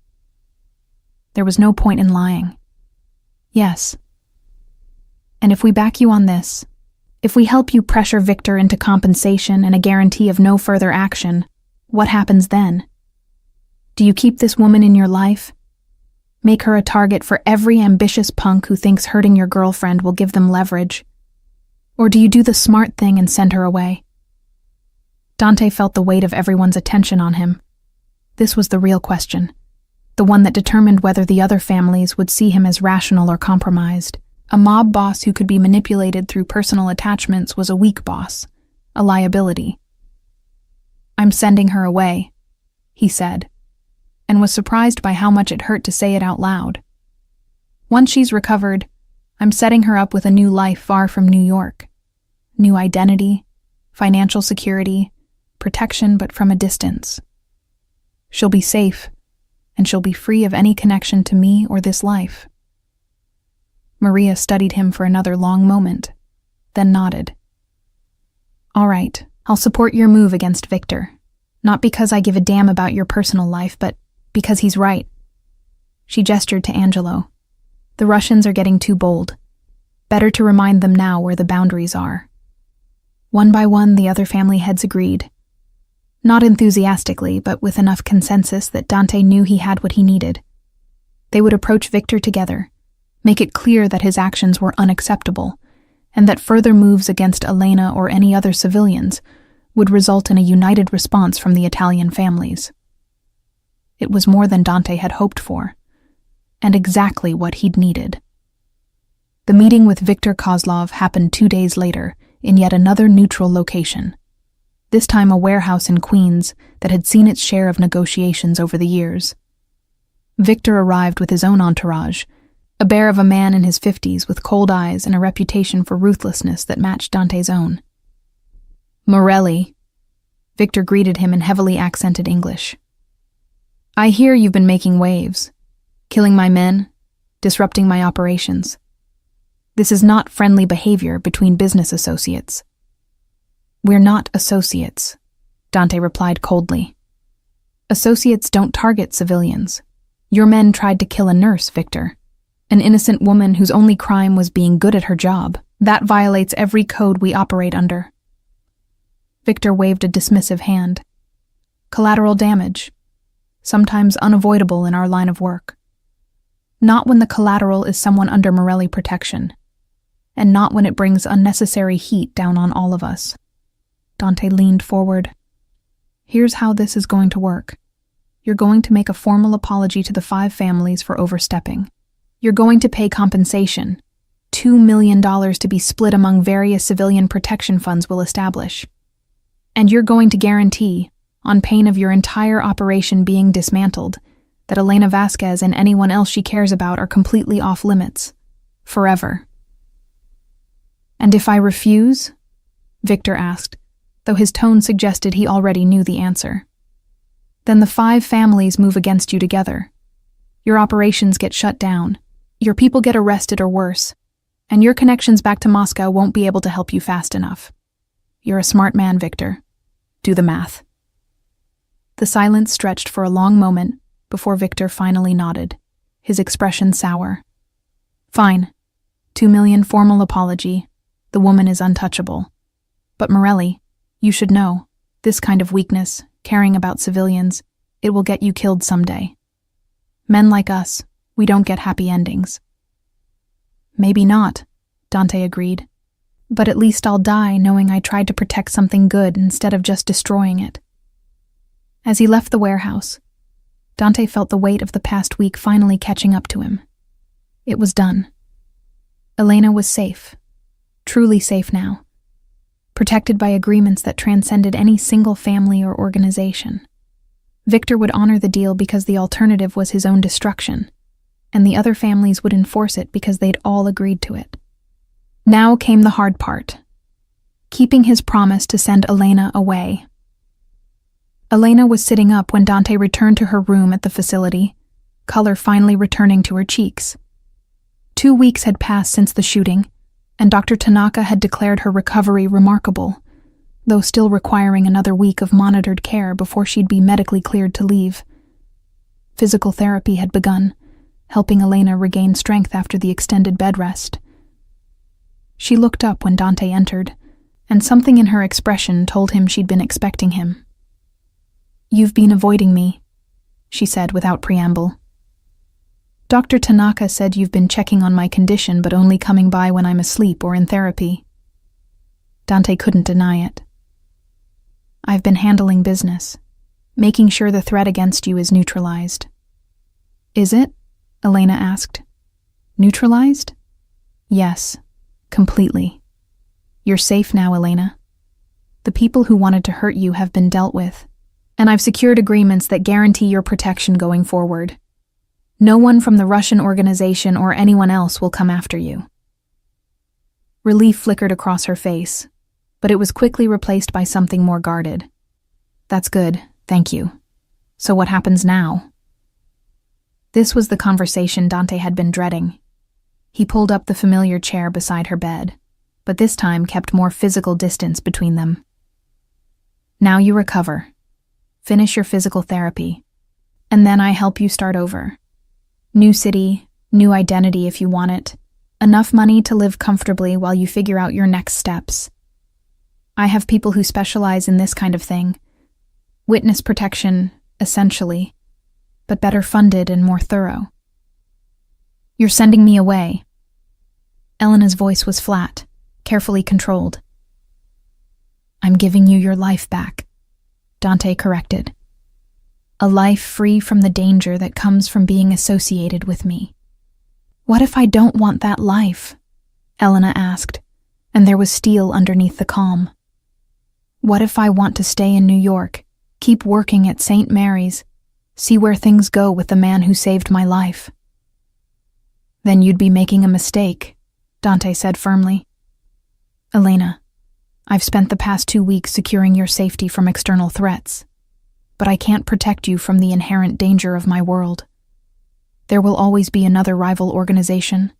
There was no point in lying. "Yes. And if we back you on this, if we help you pressure Viktor into compensation and a guarantee of no further action, what happens then? Do you keep this woman in your life? Make her a target for every ambitious punk who thinks hurting your girlfriend will give them leverage? Or do you do the smart thing and send her away?" Dante felt the weight of everyone's attention on him. This was the real question, the one that determined whether the other families would see him as rational or compromised. A mob boss who could be manipulated through personal attachments was a weak boss, a liability. "I'm sending her away," he said, and was surprised by how much it hurt to say it out loud. "Once she's recovered, I'm setting her up with a new life far from New York. New identity, financial security, protection but from a distance. She'll be safe, and she'll be free of any connection to me or this life." Maria studied him for another long moment, then nodded. "All right, I'll support your move against Viktor, not because I give a damn about your personal life, but because he's right." She gestured to Angelo. "The Russians are getting too bold. Better to remind them now where the boundaries are." One by one, the other family heads agreed. Not enthusiastically, but with enough consensus that Dante knew he had what he needed. They would approach Viktor together, make it clear that his actions were unacceptable, and that further moves against Elena or any other civilians would result in a united response from the Italian families. It was more than Dante had hoped for, and exactly what he'd needed. The meeting with Viktor Kozlov happened 2 days later in yet another neutral location, this time a warehouse in Queens that had seen its share of negotiations over the years. Viktor arrived with his own entourage, a bear of a man in his 50s with cold eyes and a reputation for ruthlessness that matched Dante's own. "Morelli," Viktor greeted him in heavily accented English. "I hear you've been making waves, killing my men, disrupting my operations. This is not friendly behavior between business associates." "We're not associates," Dante replied coldly. "Associates don't target civilians. Your men tried to kill a nurse, Viktor. An innocent woman whose only crime was being good at her job. That violates every code we operate under." Viktor waved a dismissive hand. "Collateral damage, sometimes unavoidable in our line of work. Not when the collateral is someone under Morelli protection, and not when it brings unnecessary heat down on all of us." Dante leaned forward. "Here's how this is going to work. You're going to make a formal apology to the 5 families for overstepping. You're going to pay compensation, $2 million to be split among various civilian protection funds we'll establish. And you're going to guarantee, on pain of your entire operation being dismantled, that Elena Vasquez and anyone else she cares about are completely off limits. Forever." "And if I refuse?" Viktor asked, though his tone suggested he already knew the answer. "Then the 5 families move against you together. Your operations get shut down, your people get arrested or worse, and your connections back to Moscow won't be able to help you fast enough. You're a smart man, Viktor. Do the math." The silence stretched for a long moment before Viktor finally nodded, his expression sour. "Fine. 2 million formal apology. The woman is untouchable. But Morelli, you should know, this kind of weakness, caring about civilians, it will get you killed someday. Men like us, we don't get happy endings." "Maybe not," Dante agreed. "But at least I'll die knowing I tried to protect something good instead of just destroying it." As he left the warehouse, Dante felt the weight of the past week finally catching up to him. It was done. Elena was safe, truly safe now, protected by agreements that transcended any single family or organization. Viktor would honor the deal because the alternative was his own destruction, and the other families would enforce it because they'd all agreed to it. Now came the hard part, keeping his promise to send Elena away. Elena was sitting up when Dante returned to her room at the facility, color finally returning to her cheeks. 2 weeks had passed since the shooting, and Dr. Tanaka had declared her recovery remarkable, though still requiring another week of monitored care before she'd be medically cleared to leave. Physical therapy had begun, helping Elena regain strength after the extended bed rest. She looked up when Dante entered, and something in her expression told him she'd been expecting him. "You've been avoiding me," she said without preamble. "Dr. Tanaka said you've been checking on my condition but only coming by when I'm asleep or in therapy." Dante couldn't deny it. "I've been handling business, making sure the threat against you is neutralized." "Is it?" Elena asked. "Neutralized?" "Yes, completely. You're safe now, Elena. The people who wanted to hurt you have been dealt with, and I've secured agreements that guarantee your protection going forward. No one from the Russian organization or anyone else will come after you." Relief flickered across her face, but it was quickly replaced by something more guarded. "That's good, thank you. So what happens now?" This was the conversation Dante had been dreading. He pulled up the familiar chair beside her bed, but this time kept more physical distance between them. "Now you recover. Finish your physical therapy, and then I help you start over. New city, new identity if you want it, enough money to live comfortably while you figure out your next steps. I have people who specialize in this kind of thing. Witness protection, essentially, but better funded and more thorough." "You're sending me away." Elena's voice was flat, carefully controlled. "I'm giving you your life back," Dante corrected. A life free from the danger that comes from being associated with me. What if I don't want that life? Elena asked, and there was steel underneath the calm. What if I want to stay in New York, keep working at St. Mary's, see where things go with the man who saved my life? Then you'd be making a mistake, Dante said firmly. Elena, I've spent the past 2 weeks securing your safety from external threats, but I can't protect you from the inherent danger of my world. There will always be another rival organization,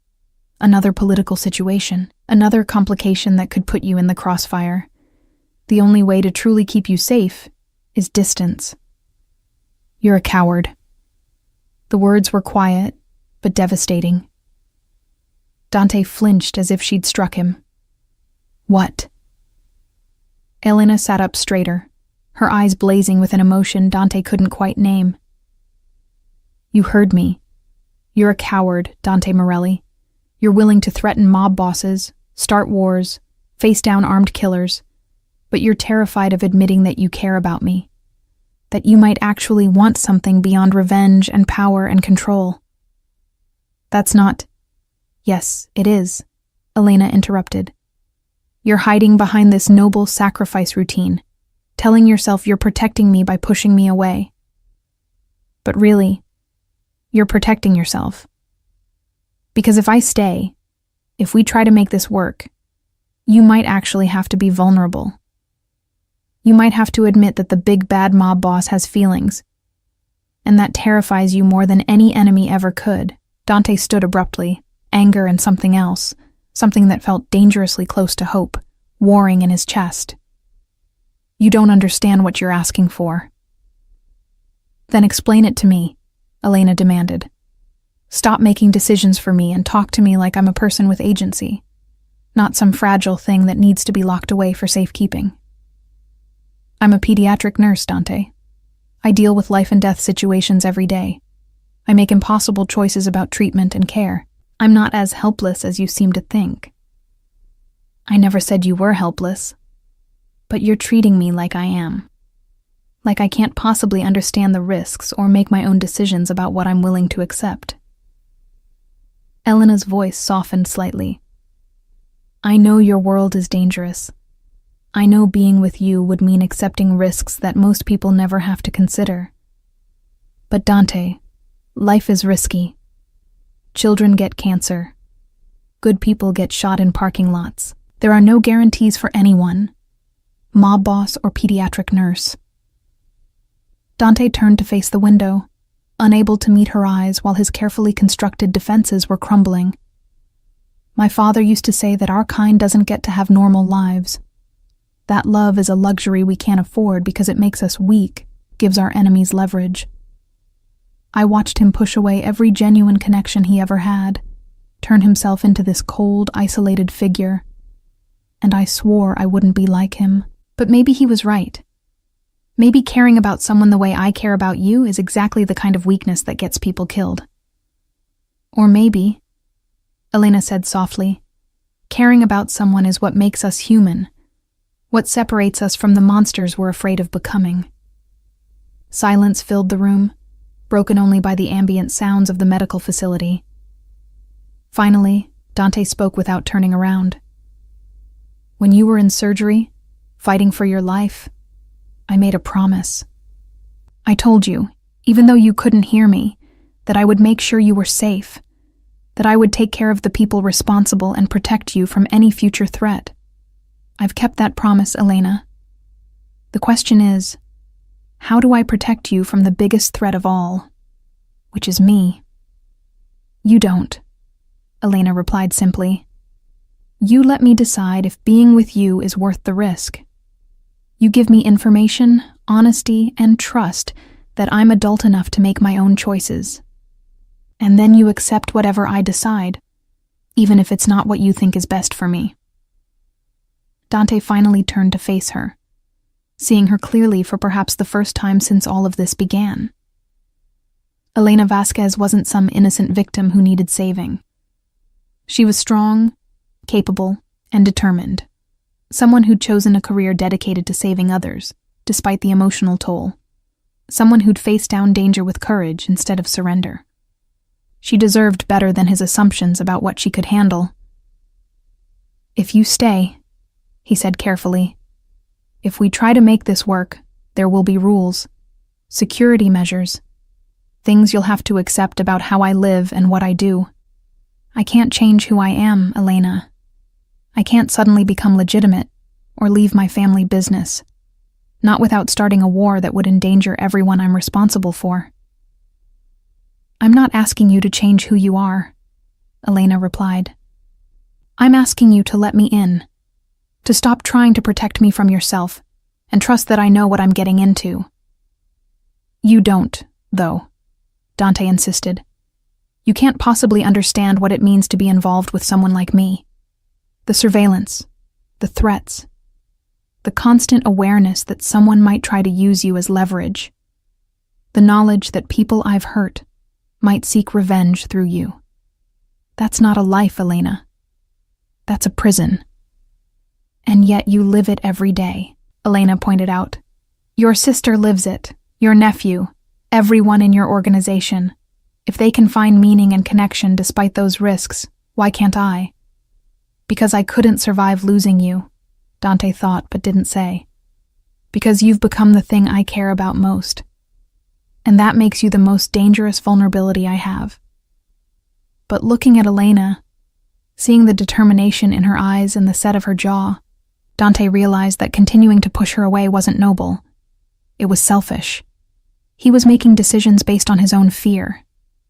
another political situation, another complication that could put you in the crossfire. The only way to truly keep you safe is distance. You're a coward. The words were quiet, but devastating. Dante flinched as if she'd struck him. What? Elena sat up straighter, her eyes blazing with an emotion Dante couldn't quite name. You heard me. You're a coward, Dante Morelli. You're willing to threaten mob bosses, start wars, face down armed killers, but you're terrified of admitting that you care about me, that you might actually want something beyond revenge and power and control. That's not— Yes, it is, Elena interrupted. You're hiding behind this noble sacrifice routine, telling yourself you're protecting me by pushing me away. But really, you're protecting yourself. Because if I stay, if we try to make this work, you might actually have to be vulnerable. You might have to admit that the big bad mob boss has feelings, and that terrifies you more than any enemy ever could. Dante stood abruptly, anger and something else, something that felt dangerously close to hope, warring in his chest. You don't understand what you're asking for. Then explain it to me, Elena demanded. Stop making decisions for me and talk to me like I'm a person with agency, not some fragile thing that needs to be locked away for safekeeping. I'm a pediatric nurse, Dante. I deal with life and death situations every day. I make impossible choices about treatment and care. I'm not as helpless as you seem to think. I never said you were helpless, but you're treating me like I am. Like I can't possibly understand the risks or make my own decisions about what I'm willing to accept. Elena's voice softened slightly. I know your world is dangerous. I know being with you would mean accepting risks that most people never have to consider. But Dante, life is risky. Children get cancer. Good people get shot in parking lots. There are no guarantees for anyone, mob boss or pediatric nurse. Dante turned to face the window, unable to meet her eyes while his carefully constructed defenses were crumbling. My father used to say that our kind doesn't get to have normal lives. That love is a luxury we can't afford because it makes us weak, gives our enemies leverage. I watched him push away every genuine connection he ever had, turn himself into this cold, isolated figure, and I swore I wouldn't be like him. But maybe he was right. Maybe caring about someone the way I care about you is exactly the kind of weakness that gets people killed. Or maybe, Elena said softly, caring about someone is what makes us human, what separates us from the monsters we're afraid of becoming. Silence filled the room, broken only by the ambient sounds of the medical facility. Finally, Dante spoke without turning around. When you were in surgery, fighting for your life, I made a promise. I told you, even though you couldn't hear me, that I would make sure you were safe, that I would take care of the people responsible and protect you from any future threat. I've kept that promise, Elena. The question is, how do I protect you from the biggest threat of all, which is me? You don't, Elena replied simply. You let me decide if being with you is worth the risk. You give me information, honesty, and trust that I'm adult enough to make my own choices. And then you accept whatever I decide, even if it's not what you think is best for me. Dante finally turned to face her, seeing her clearly for perhaps the first time since all of this began. Elena Vasquez wasn't some innocent victim who needed saving. She was strong, capable, and determined, someone who'd chosen a career dedicated to saving others, despite the emotional toll. someone who'd face down danger with courage instead of surrender. She deserved better than his assumptions about what she could handle. "If you stay," he said carefully, "if we try to make this work, there will be rules, security measures, things you'll have to accept about how I live and what I do. I can't change who I am, Elena. I can't suddenly become legitimate or leave my family business, not without starting a war that would endanger everyone I'm responsible for." "I'm not asking you to change who you are," Elena replied. "I'm asking you to let me in, to stop trying to protect me from yourself and trust that I know what I'm getting into." "You don't, though," Dante insisted. "You can't possibly understand what it means to be involved with someone like me. The surveillance, the threats, the constant awareness that someone might try to use you as leverage, the knowledge that people I've hurt might seek revenge through you. That's not a life, Elena. That's a prison. And yet you live it every day," Elena pointed out. "Your sister lives it, your nephew, everyone in your organization. If they can find meaning and connection despite those risks, why can't I?" "Because I couldn't survive losing you," Dante thought but didn't say. "Because you've become the thing I care about most. And that makes you the most dangerous vulnerability I have." But looking at Elena, seeing the determination in her eyes and the set of her jaw, Dante realized that continuing to push her away wasn't noble. It was selfish. He was making decisions based on his own fear,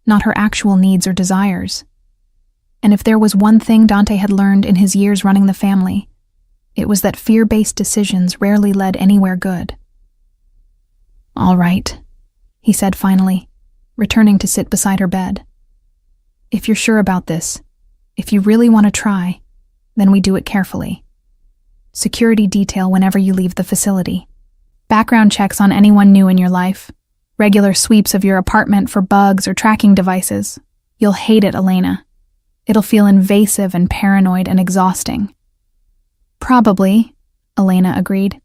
not her actual needs or desires. And if there was one thing Dante had learned in his years running the family, it was that fear-based decisions rarely led anywhere good. "All right," he said finally, returning to sit beside her bed. "If you're sure about this, if you really want to try, then we do it carefully. Security detail whenever you leave the facility. Background checks on anyone new in your life. Regular sweeps of your apartment for bugs or tracking devices. You'll hate it, Elena. It'll feel invasive and paranoid and exhausting." "Probably," Elena agreed.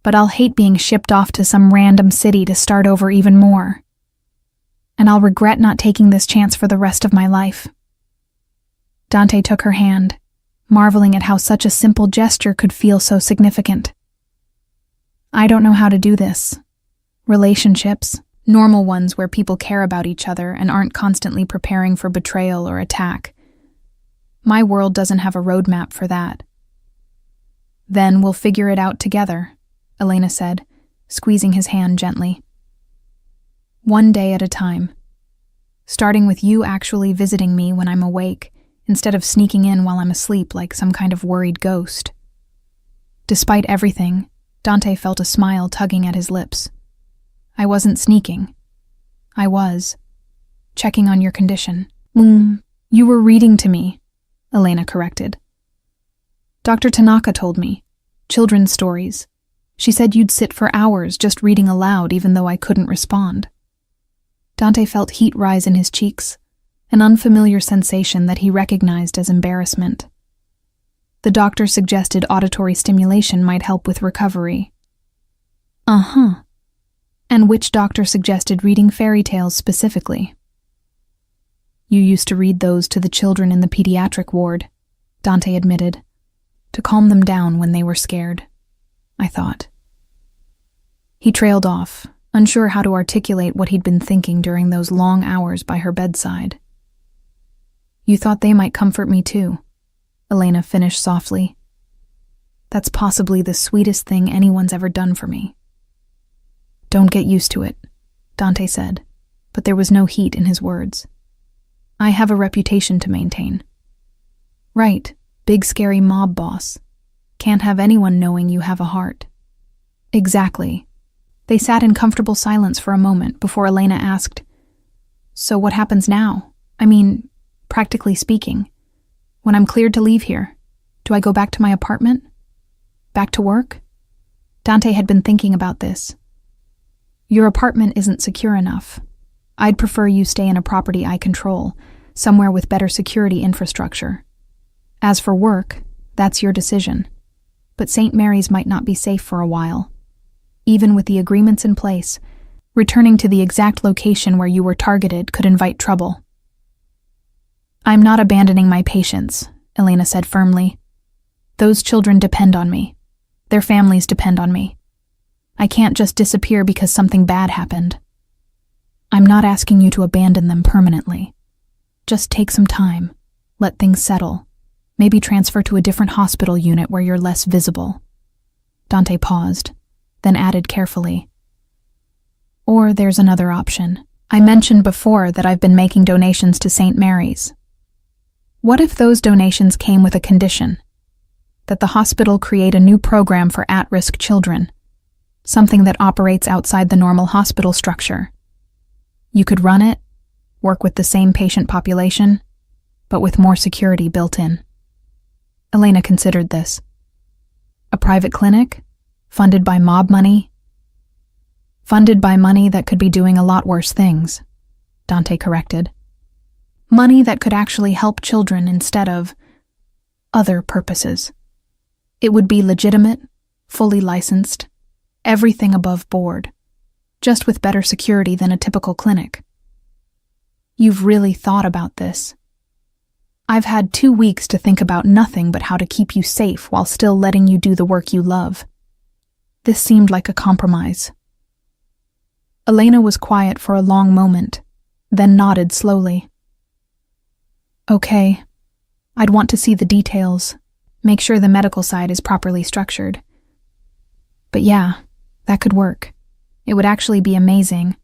"But I'll hate being shipped off to some random city to start over even more. And I'll regret not taking this chance for the rest of my life." Dante took her hand, marveling at how such a simple gesture could feel so significant. "I don't know how to do this. Relationships, normal ones where people care about each other and aren't constantly preparing for betrayal or attack. My world doesn't have a roadmap for that." "Then we'll figure it out together," Elena said, squeezing his hand gently. "One day at a time. Starting with you actually visiting me when I'm awake, instead of sneaking in while I'm asleep like some kind of worried ghost." Despite everything, Dante felt a smile tugging at his lips. "I wasn't sneaking. I was. Checking on your condition." "You were reading to me," Elena corrected. "Dr. Tanaka told me. Children's stories. She said you'd sit for hours just reading aloud even though I couldn't respond." Dante felt heat rise in his cheeks, an unfamiliar sensation that he recognized as embarrassment. The doctor suggested auditory stimulation might help with recovery. "Uh-huh. And which doctor suggested reading fairy tales specifically?" "You used to read those to the children in the pediatric ward," Dante admitted, "to calm them down when they were scared, I thought." He trailed off, unsure how to articulate what he'd been thinking during those long hours by her bedside. "You thought they might comfort me too," Elena finished softly. "That's possibly the sweetest thing anyone's ever done for me." "Don't get used to it," Dante said, but there was no heat in his words. "I have a reputation to maintain." "Right, big scary mob boss. Can't have anyone knowing you have a heart." "Exactly." They sat in comfortable silence for a moment before Elena asked, "So what happens now? I mean, practically speaking. When I'm cleared to leave here, do I go back to my apartment? Back to work?" Dante had been thinking about this. "Your apartment isn't secure enough. I'd prefer you stay in a property I control, somewhere with better security infrastructure. As for work, that's your decision. But St. Mary's might not be safe for a while. Even with the agreements in place, Returning to the exact location where you were targeted could invite trouble. I'm not abandoning my patients, Elena said firmly. Those children depend on me. Their families depend on me. I can't just disappear because something bad happened. I'm not asking you to abandon them permanently. Just take some time, let things settle, maybe transfer to a different hospital unit where you're less visible. Dante paused, then added carefully. Or there's another option. I mentioned before that I've been making donations to St. Mary's. What if those donations came with a condition? That the hospital create a new program for at-risk children, something that operates outside the normal hospital structure. You could run it, work with the same patient population, but with more security built in. Elena considered this. A private clinic? Funded by mob money? Funded by money that could be doing a lot worse things, Dante corrected. Money that could actually help children instead of other purposes. It would be legitimate, fully licensed, everything above board, just with better security than a typical clinic. You've really thought about this. I've had 2 weeks to think about nothing but how to keep you safe while still letting you do the work you love. This seemed like a compromise. Elena was quiet for a long moment, then nodded slowly. Okay, I'd want to see the details, make sure the medical side is properly structured. But yeah, that could work. It would actually be amazing.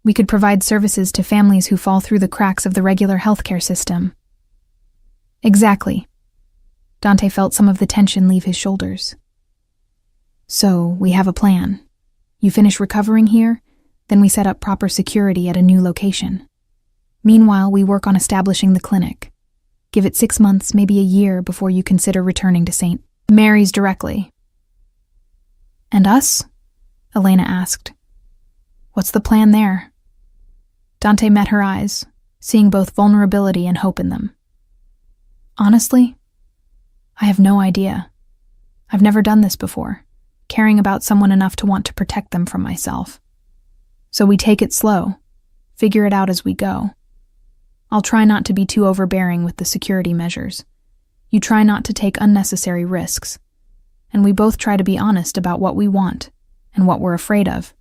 We could provide services to families who fall through the cracks of the regular healthcare system. Exactly. Dante felt some of the tension leave his shoulders. So, we have a plan. You finish recovering here, then we set up proper security at a new location. Meanwhile, we work on establishing the clinic. Give it 6 months, maybe a year, before you consider returning to St. Mary's directly. And us? Elena asked. What's the plan there? Dante met her eyes, seeing both vulnerability and hope in them. Honestly, I have no idea. I've never done this before, caring about someone enough to want to protect them from myself. So we take it slow, figure it out as we go. I'll try not to be too overbearing with the security measures. You try not to take unnecessary risks. And we both try to be honest about what we want and what we're afraid of.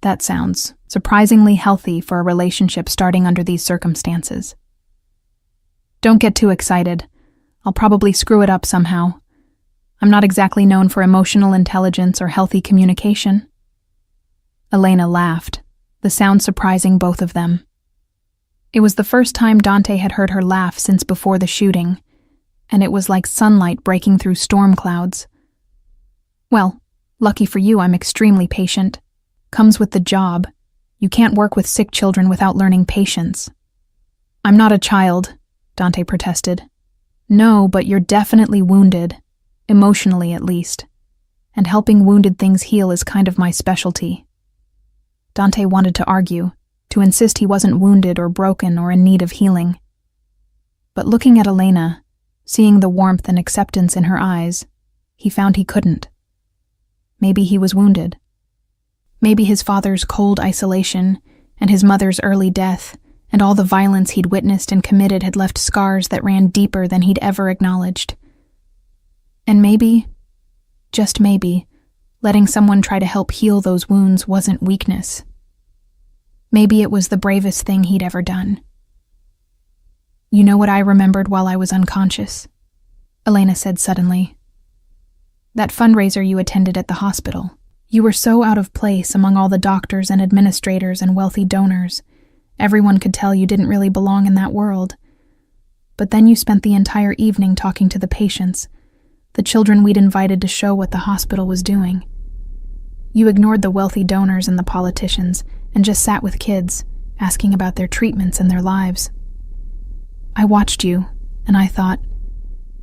That sounds surprisingly healthy for a relationship starting under these circumstances. Don't get too excited. I'll probably screw it up somehow. I'm not exactly known for emotional intelligence or healthy communication. Elena laughed, the sound surprising both of them. It was the first time Dante had heard her laugh since before the shooting, and it was like sunlight breaking through storm clouds. Well, lucky for you, I'm extremely patient. Comes with the job. You can't work with sick children without learning patience. I'm not a child, Dante protested. No, but you're definitely wounded, emotionally at least, and helping wounded things heal is kind of my specialty. Dante wanted to argue, to insist he wasn't wounded or broken or in need of healing. But looking at Elena, seeing the warmth and acceptance in her eyes, he found he couldn't. Maybe he was wounded. Maybe his father's cold isolation and his mother's early death and all the violence he'd witnessed and committed had left scars that ran deeper than he'd ever acknowledged. And maybe, just maybe, letting someone try to help heal those wounds wasn't weakness. Maybe it was the bravest thing he'd ever done. You know what I remembered while I was unconscious? Elena said suddenly. That fundraiser you attended at the hospital. You were so out of place among all the doctors and administrators and wealthy donors. Everyone could tell you didn't really belong in that world. But then you spent the entire evening talking to the patients, the children we'd invited to show what the hospital was doing. You ignored the wealthy donors and the politicians and just sat with kids, asking about their treatments and their lives. I watched you, and I thought,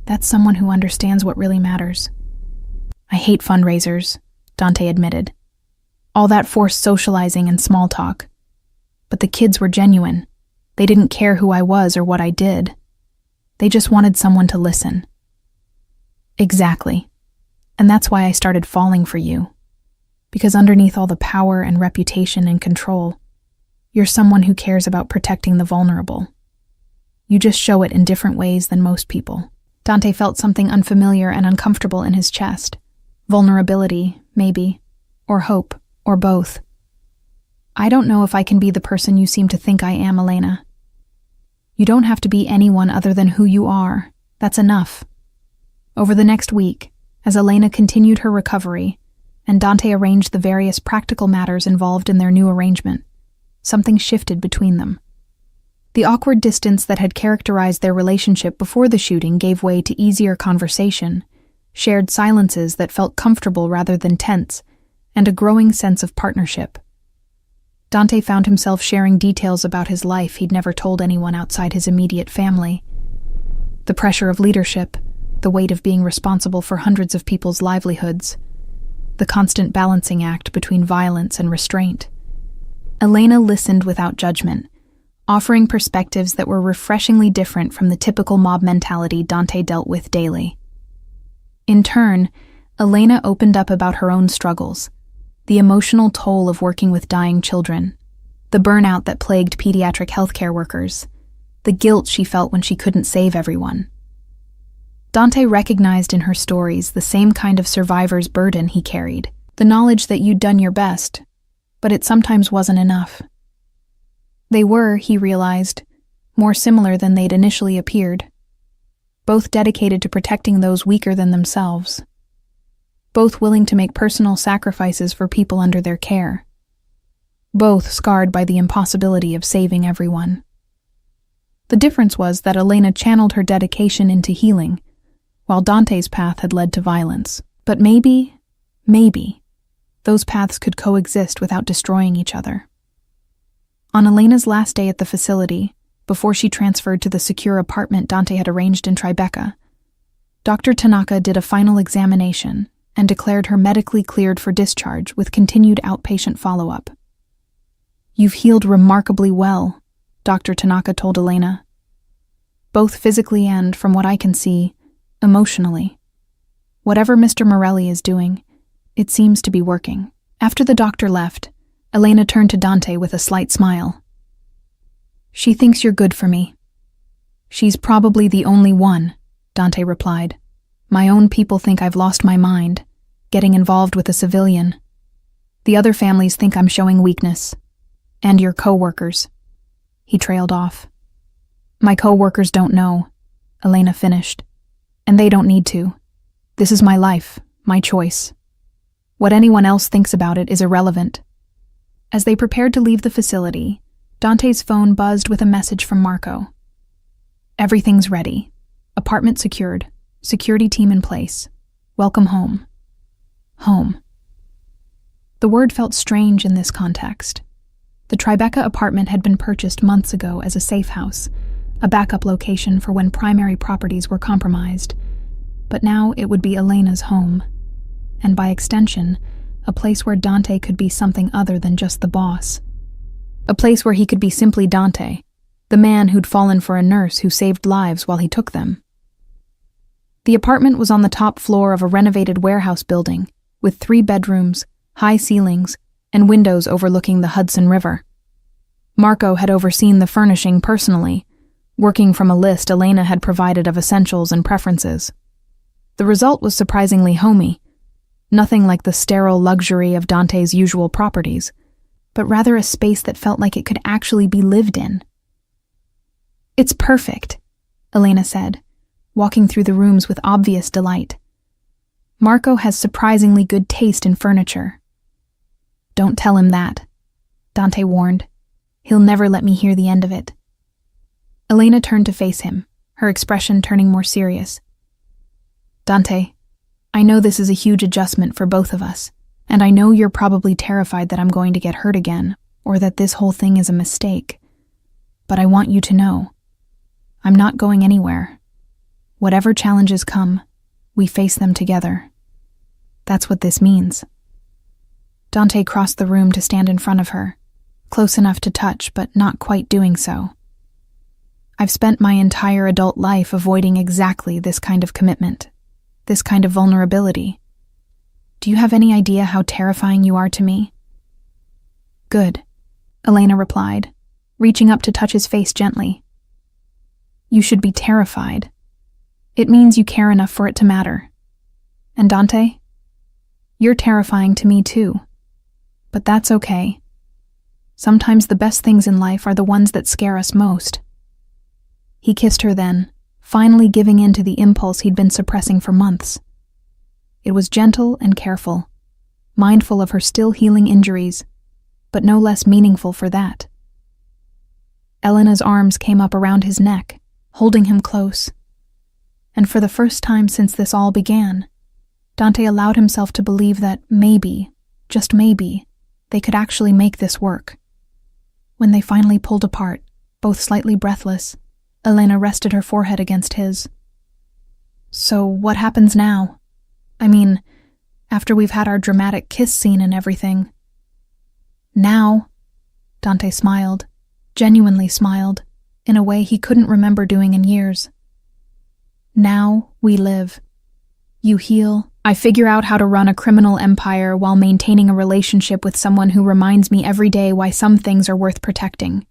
that's someone who understands what really matters. I hate fundraisers, Dante admitted. All that forced socializing and small talk. But the kids were genuine. They didn't care who I was or what I did. They just wanted someone to listen. Exactly. And that's why I started falling for you. Because underneath all the power and reputation and control, you're someone who cares about protecting the vulnerable. You just show it in different ways than most people. Dante felt something unfamiliar and uncomfortable in his chest. Vulnerability, maybe, or hope, or both. I don't know if I can be the person you seem to think I am, Elena. You don't have to be anyone other than who you are. That's enough. Over the next week, as Elena continued her recovery, and Dante arranged the various practical matters involved in their new arrangement, something shifted between them. The awkward distance that had characterized their relationship before the shooting gave way to easier conversation, shared silences that felt comfortable rather than tense, and a growing sense of partnership. Dante found himself sharing details about his life he'd never told anyone outside his immediate family. The pressure of leadership, the weight of being responsible for hundreds of people's livelihoods, the constant balancing act between violence and restraint. Elena listened without judgment, offering perspectives that were refreshingly different from the typical mob mentality Dante dealt with daily. In turn, Elena opened up about her own struggles, the emotional toll of working with dying children, the burnout that plagued pediatric healthcare workers, the guilt she felt when she couldn't save everyone. Dante recognized in her stories the same kind of survivor's burden he carried, the knowledge that you'd done your best, but it sometimes wasn't enough. They were, he realized, more similar than they'd initially appeared, both dedicated to protecting those weaker than themselves, both willing to make personal sacrifices for people under their care, both scarred by the impossibility of saving everyone. The difference was that Elena channeled her dedication into healing, while Dante's path had led to violence. But maybe, those paths could coexist without destroying each other. On Elena's last day at the facility, before she transferred to the secure apartment Dante had arranged in Tribeca, Dr. Tanaka did a final examination and declared her medically cleared for discharge with continued outpatient follow-up. "You've healed remarkably well," Dr. Tanaka told Elena. "Both physically and, from what I can see, emotionally. Whatever Mr. Morelli is doing, it seems to be working." After the doctor left, Elena turned to Dante with a slight smile. "She thinks you're good for me." "She's probably the only one," Dante replied. "My own people think I've lost my mind, getting involved with a civilian. The other families think I'm showing weakness. And your co-workers." He trailed off. "My co-workers don't know," Elena finished. "And they don't need to. This is my life, my choice. What anyone else thinks about it is irrelevant." As they prepared to leave the facility, Dante's phone buzzed with a message from Marco. "Everything's ready. Apartment secured. Security team in place. Welcome home." Home. The word felt strange in this context. The Tribeca apartment had been purchased months ago as a safe house, a backup location for when primary properties were compromised. But now it would be Elena's home, and by extension, a place where Dante could be something other than just the boss. A place where he could be simply Dante, the man who'd fallen for a nurse who saved lives while he took them. The apartment was on the top floor of a renovated warehouse building, with 3 bedrooms, high ceilings, and windows overlooking the Hudson River. Marco had overseen the furnishing personally, working from a list Elena had provided of essentials and preferences. The result was surprisingly homey, nothing like the sterile luxury of Dante's usual properties, but rather a space that felt like it could actually be lived in. "It's perfect," Elena said, walking through the rooms with obvious delight. "Marco has surprisingly good taste in furniture." "Don't tell him that," Dante warned. "He'll never let me hear the end of it." Elena turned to face him, her expression turning more serious. "Dante, I know this is a huge adjustment for both of us, and I know you're probably terrified that I'm going to get hurt again, or that this whole thing is a mistake. But I want you to know, I'm not going anywhere. Whatever challenges come, we face them together. That's what this means." Dante crossed the room to stand in front of her, close enough to touch but not quite doing so. "I've spent my entire adult life avoiding exactly this kind of commitment, this kind of vulnerability. Do you have any idea how terrifying you are to me?" "Good," Elena replied, reaching up to touch his face gently. "You should be terrified. It means you care enough for it to matter. And Dante? You're terrifying to me too. But that's okay. Sometimes the best things in life are the ones that scare us most." He kissed her then, finally giving in to the impulse he'd been suppressing for months. It was gentle and careful, mindful of her still healing injuries, but no less meaningful for that. Elena's arms came up around his neck, holding him close. And for the first time since this all began, Dante allowed himself to believe that maybe, just maybe, they could actually make this work. When they finally pulled apart, both slightly breathless, Elena rested her forehead against his. "So what happens now? I mean, after we've had our dramatic kiss scene and everything." "Now," Dante smiled, genuinely smiled, in a way he couldn't remember doing in years. "Now we live. You heal. I figure out how to run a criminal empire while maintaining a relationship with someone who reminds me every day why some things are worth protecting.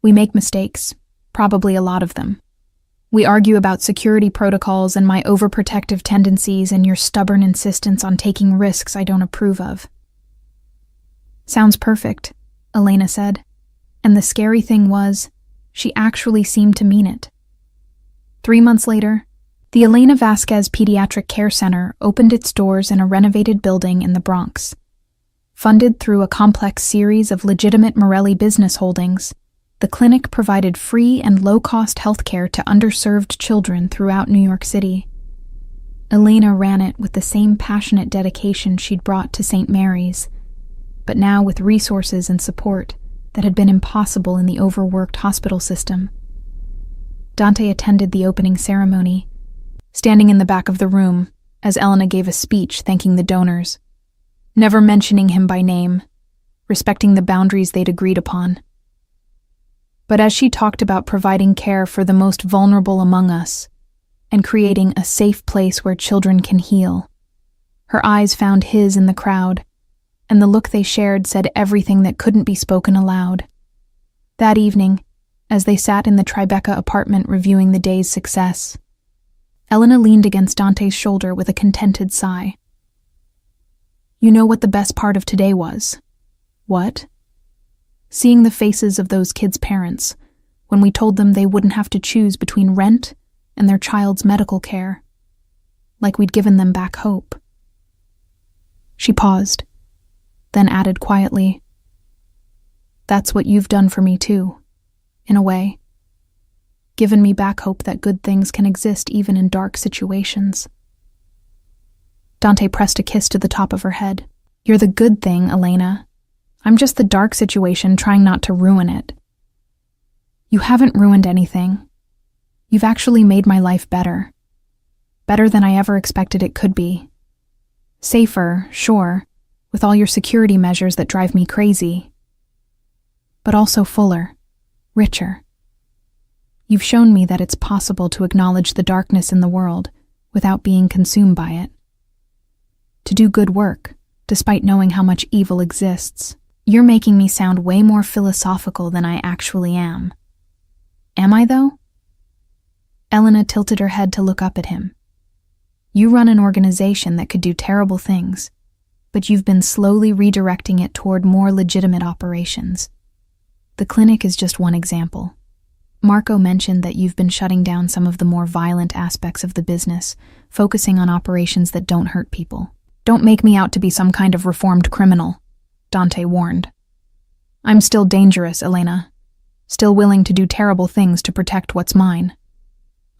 We make mistakes, probably a lot of them. We argue about security protocols and my overprotective tendencies and your stubborn insistence on taking risks I don't approve of." "Sounds perfect," Elena said, and the scary thing was, she actually seemed to mean it. 3 months later, the Elena Vasquez Pediatric Care Center opened its doors in a renovated building in the Bronx. Funded through a complex series of legitimate Morelli business holdings, the clinic provided free and low-cost healthcare to underserved children throughout New York City. Elena ran it with the same passionate dedication she'd brought to St. Mary's, but now with resources and support that had been impossible in the overworked hospital system. Dante attended the opening ceremony, standing in the back of the room as Elena gave a speech thanking the donors, never mentioning him by name, respecting the boundaries they'd agreed upon. But as she talked about providing care for the most vulnerable among us and creating a safe place where children can heal, her eyes found his in the crowd, and the look they shared said everything that couldn't be spoken aloud. That evening, as they sat in the Tribeca apartment reviewing the day's success, Elena leaned against Dante's shoulder with a contented sigh. "You know what the best part of today was?" "What?" "Seeing the faces of those kids' parents when we told them they wouldn't have to choose between rent and their child's medical care. Like we'd given them back hope." She paused, then added quietly, "That's what you've done for me too, in a way. Given me back hope that good things can exist even in dark situations." Dante pressed a kiss to the top of her head. "You're the good thing, Elena. I'm just the dark situation trying not to ruin it." "You haven't ruined anything. You've actually made my life better. Better than I ever expected it could be. Safer, sure, with all your security measures that drive me crazy. But also fuller, richer. You've shown me that it's possible to acknowledge the darkness in the world without being consumed by it. To do good work, despite knowing how much evil exists. You're making me sound way more philosophical than I actually am. Am I, though?" Elena tilted her head to look up at him. "You run an organization that could do terrible things, but you've been slowly redirecting it toward more legitimate operations. The clinic is just one example. Marco mentioned that you've been shutting down some of the more violent aspects of the business, focusing on operations that don't hurt people. Don't make me out to be some kind of reformed criminal," Dante warned. "I'm still dangerous, Elena. Still willing to do terrible things to protect what's mine.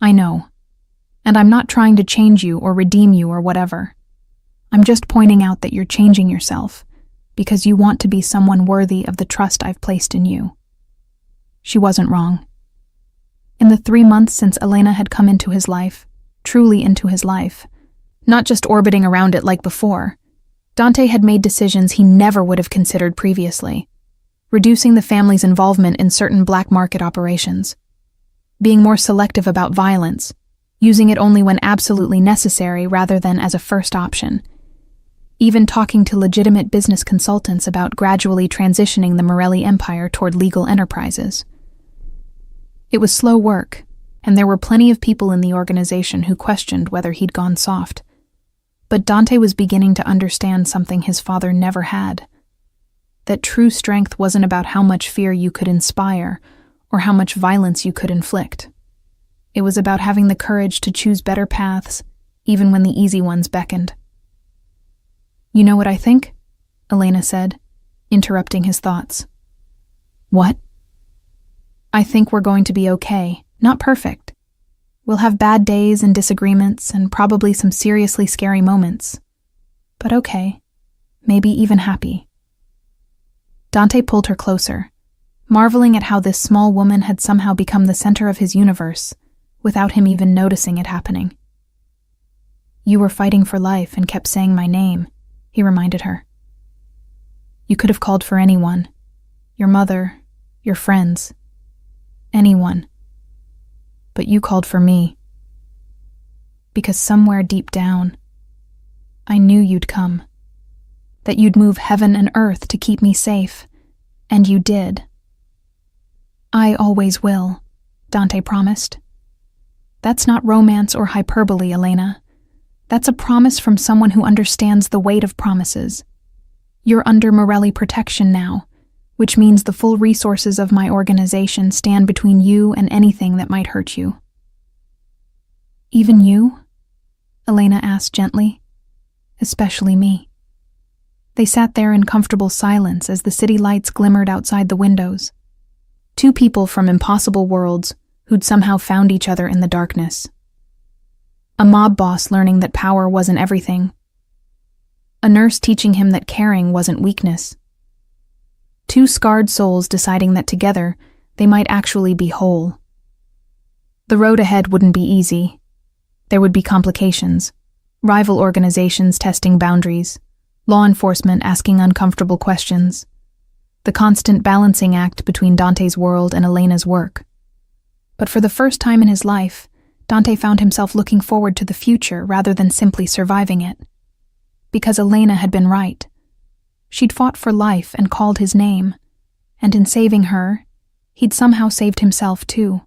I know. And I'm not trying to change you or redeem you or whatever. I'm just pointing out that you're changing yourself because you want to be someone worthy of the trust I've placed in you." She wasn't wrong. In the 3 months since Elena had come into his life, truly into his life, not just orbiting around it like before, Dante had made decisions he never would have considered previously, reducing the family's involvement in certain black market operations, being more selective about violence, using it only when absolutely necessary rather than as a first option, even talking to legitimate business consultants about gradually transitioning the Morelli empire toward legal enterprises. It was slow work, and there were plenty of people in the organization who questioned whether he'd gone soft. But Dante was beginning to understand something his father never had: that true strength wasn't about how much fear you could inspire or how much violence you could inflict. It was about having the courage to choose better paths, even when the easy ones beckoned. "You know what I think?" Elena said, interrupting his thoughts. "What?" "I think we're going to be okay, not perfect. We'll have bad days and disagreements and probably some seriously scary moments. But okay, maybe even happy." Dante pulled her closer, marveling at how this small woman had somehow become the center of his universe, without him even noticing it happening. "You were fighting for life and kept saying my name," he reminded her. "You could have called for anyone. Your mother, your friends, anyone. But you called for me. Because somewhere deep down, I knew you'd come. That you'd move heaven and earth to keep me safe. And you did." "I always will," Dante promised. "That's not romance or hyperbole, Elena. That's a promise from someone who understands the weight of promises. You're under Morelli protection now, which means the full resources of my organization stand between you and anything that might hurt you." "Even you?" Elena asked gently. "Especially me." They sat there in comfortable silence as the city lights glimmered outside the windows. Two people from impossible worlds who'd somehow found each other in the darkness. A mob boss learning that power wasn't everything. A nurse teaching him that caring wasn't weakness. Two scarred souls deciding that together they might actually be whole. The road ahead wouldn't be easy. There would be complications, rival organizations testing boundaries, law enforcement asking uncomfortable questions, the constant balancing act between Dante's world and Elena's work. But for the first time in his life, Dante found himself looking forward to the future rather than simply surviving it. Because Elena had been right. She'd fought for life and called his name, and in saving her, he'd somehow saved himself too.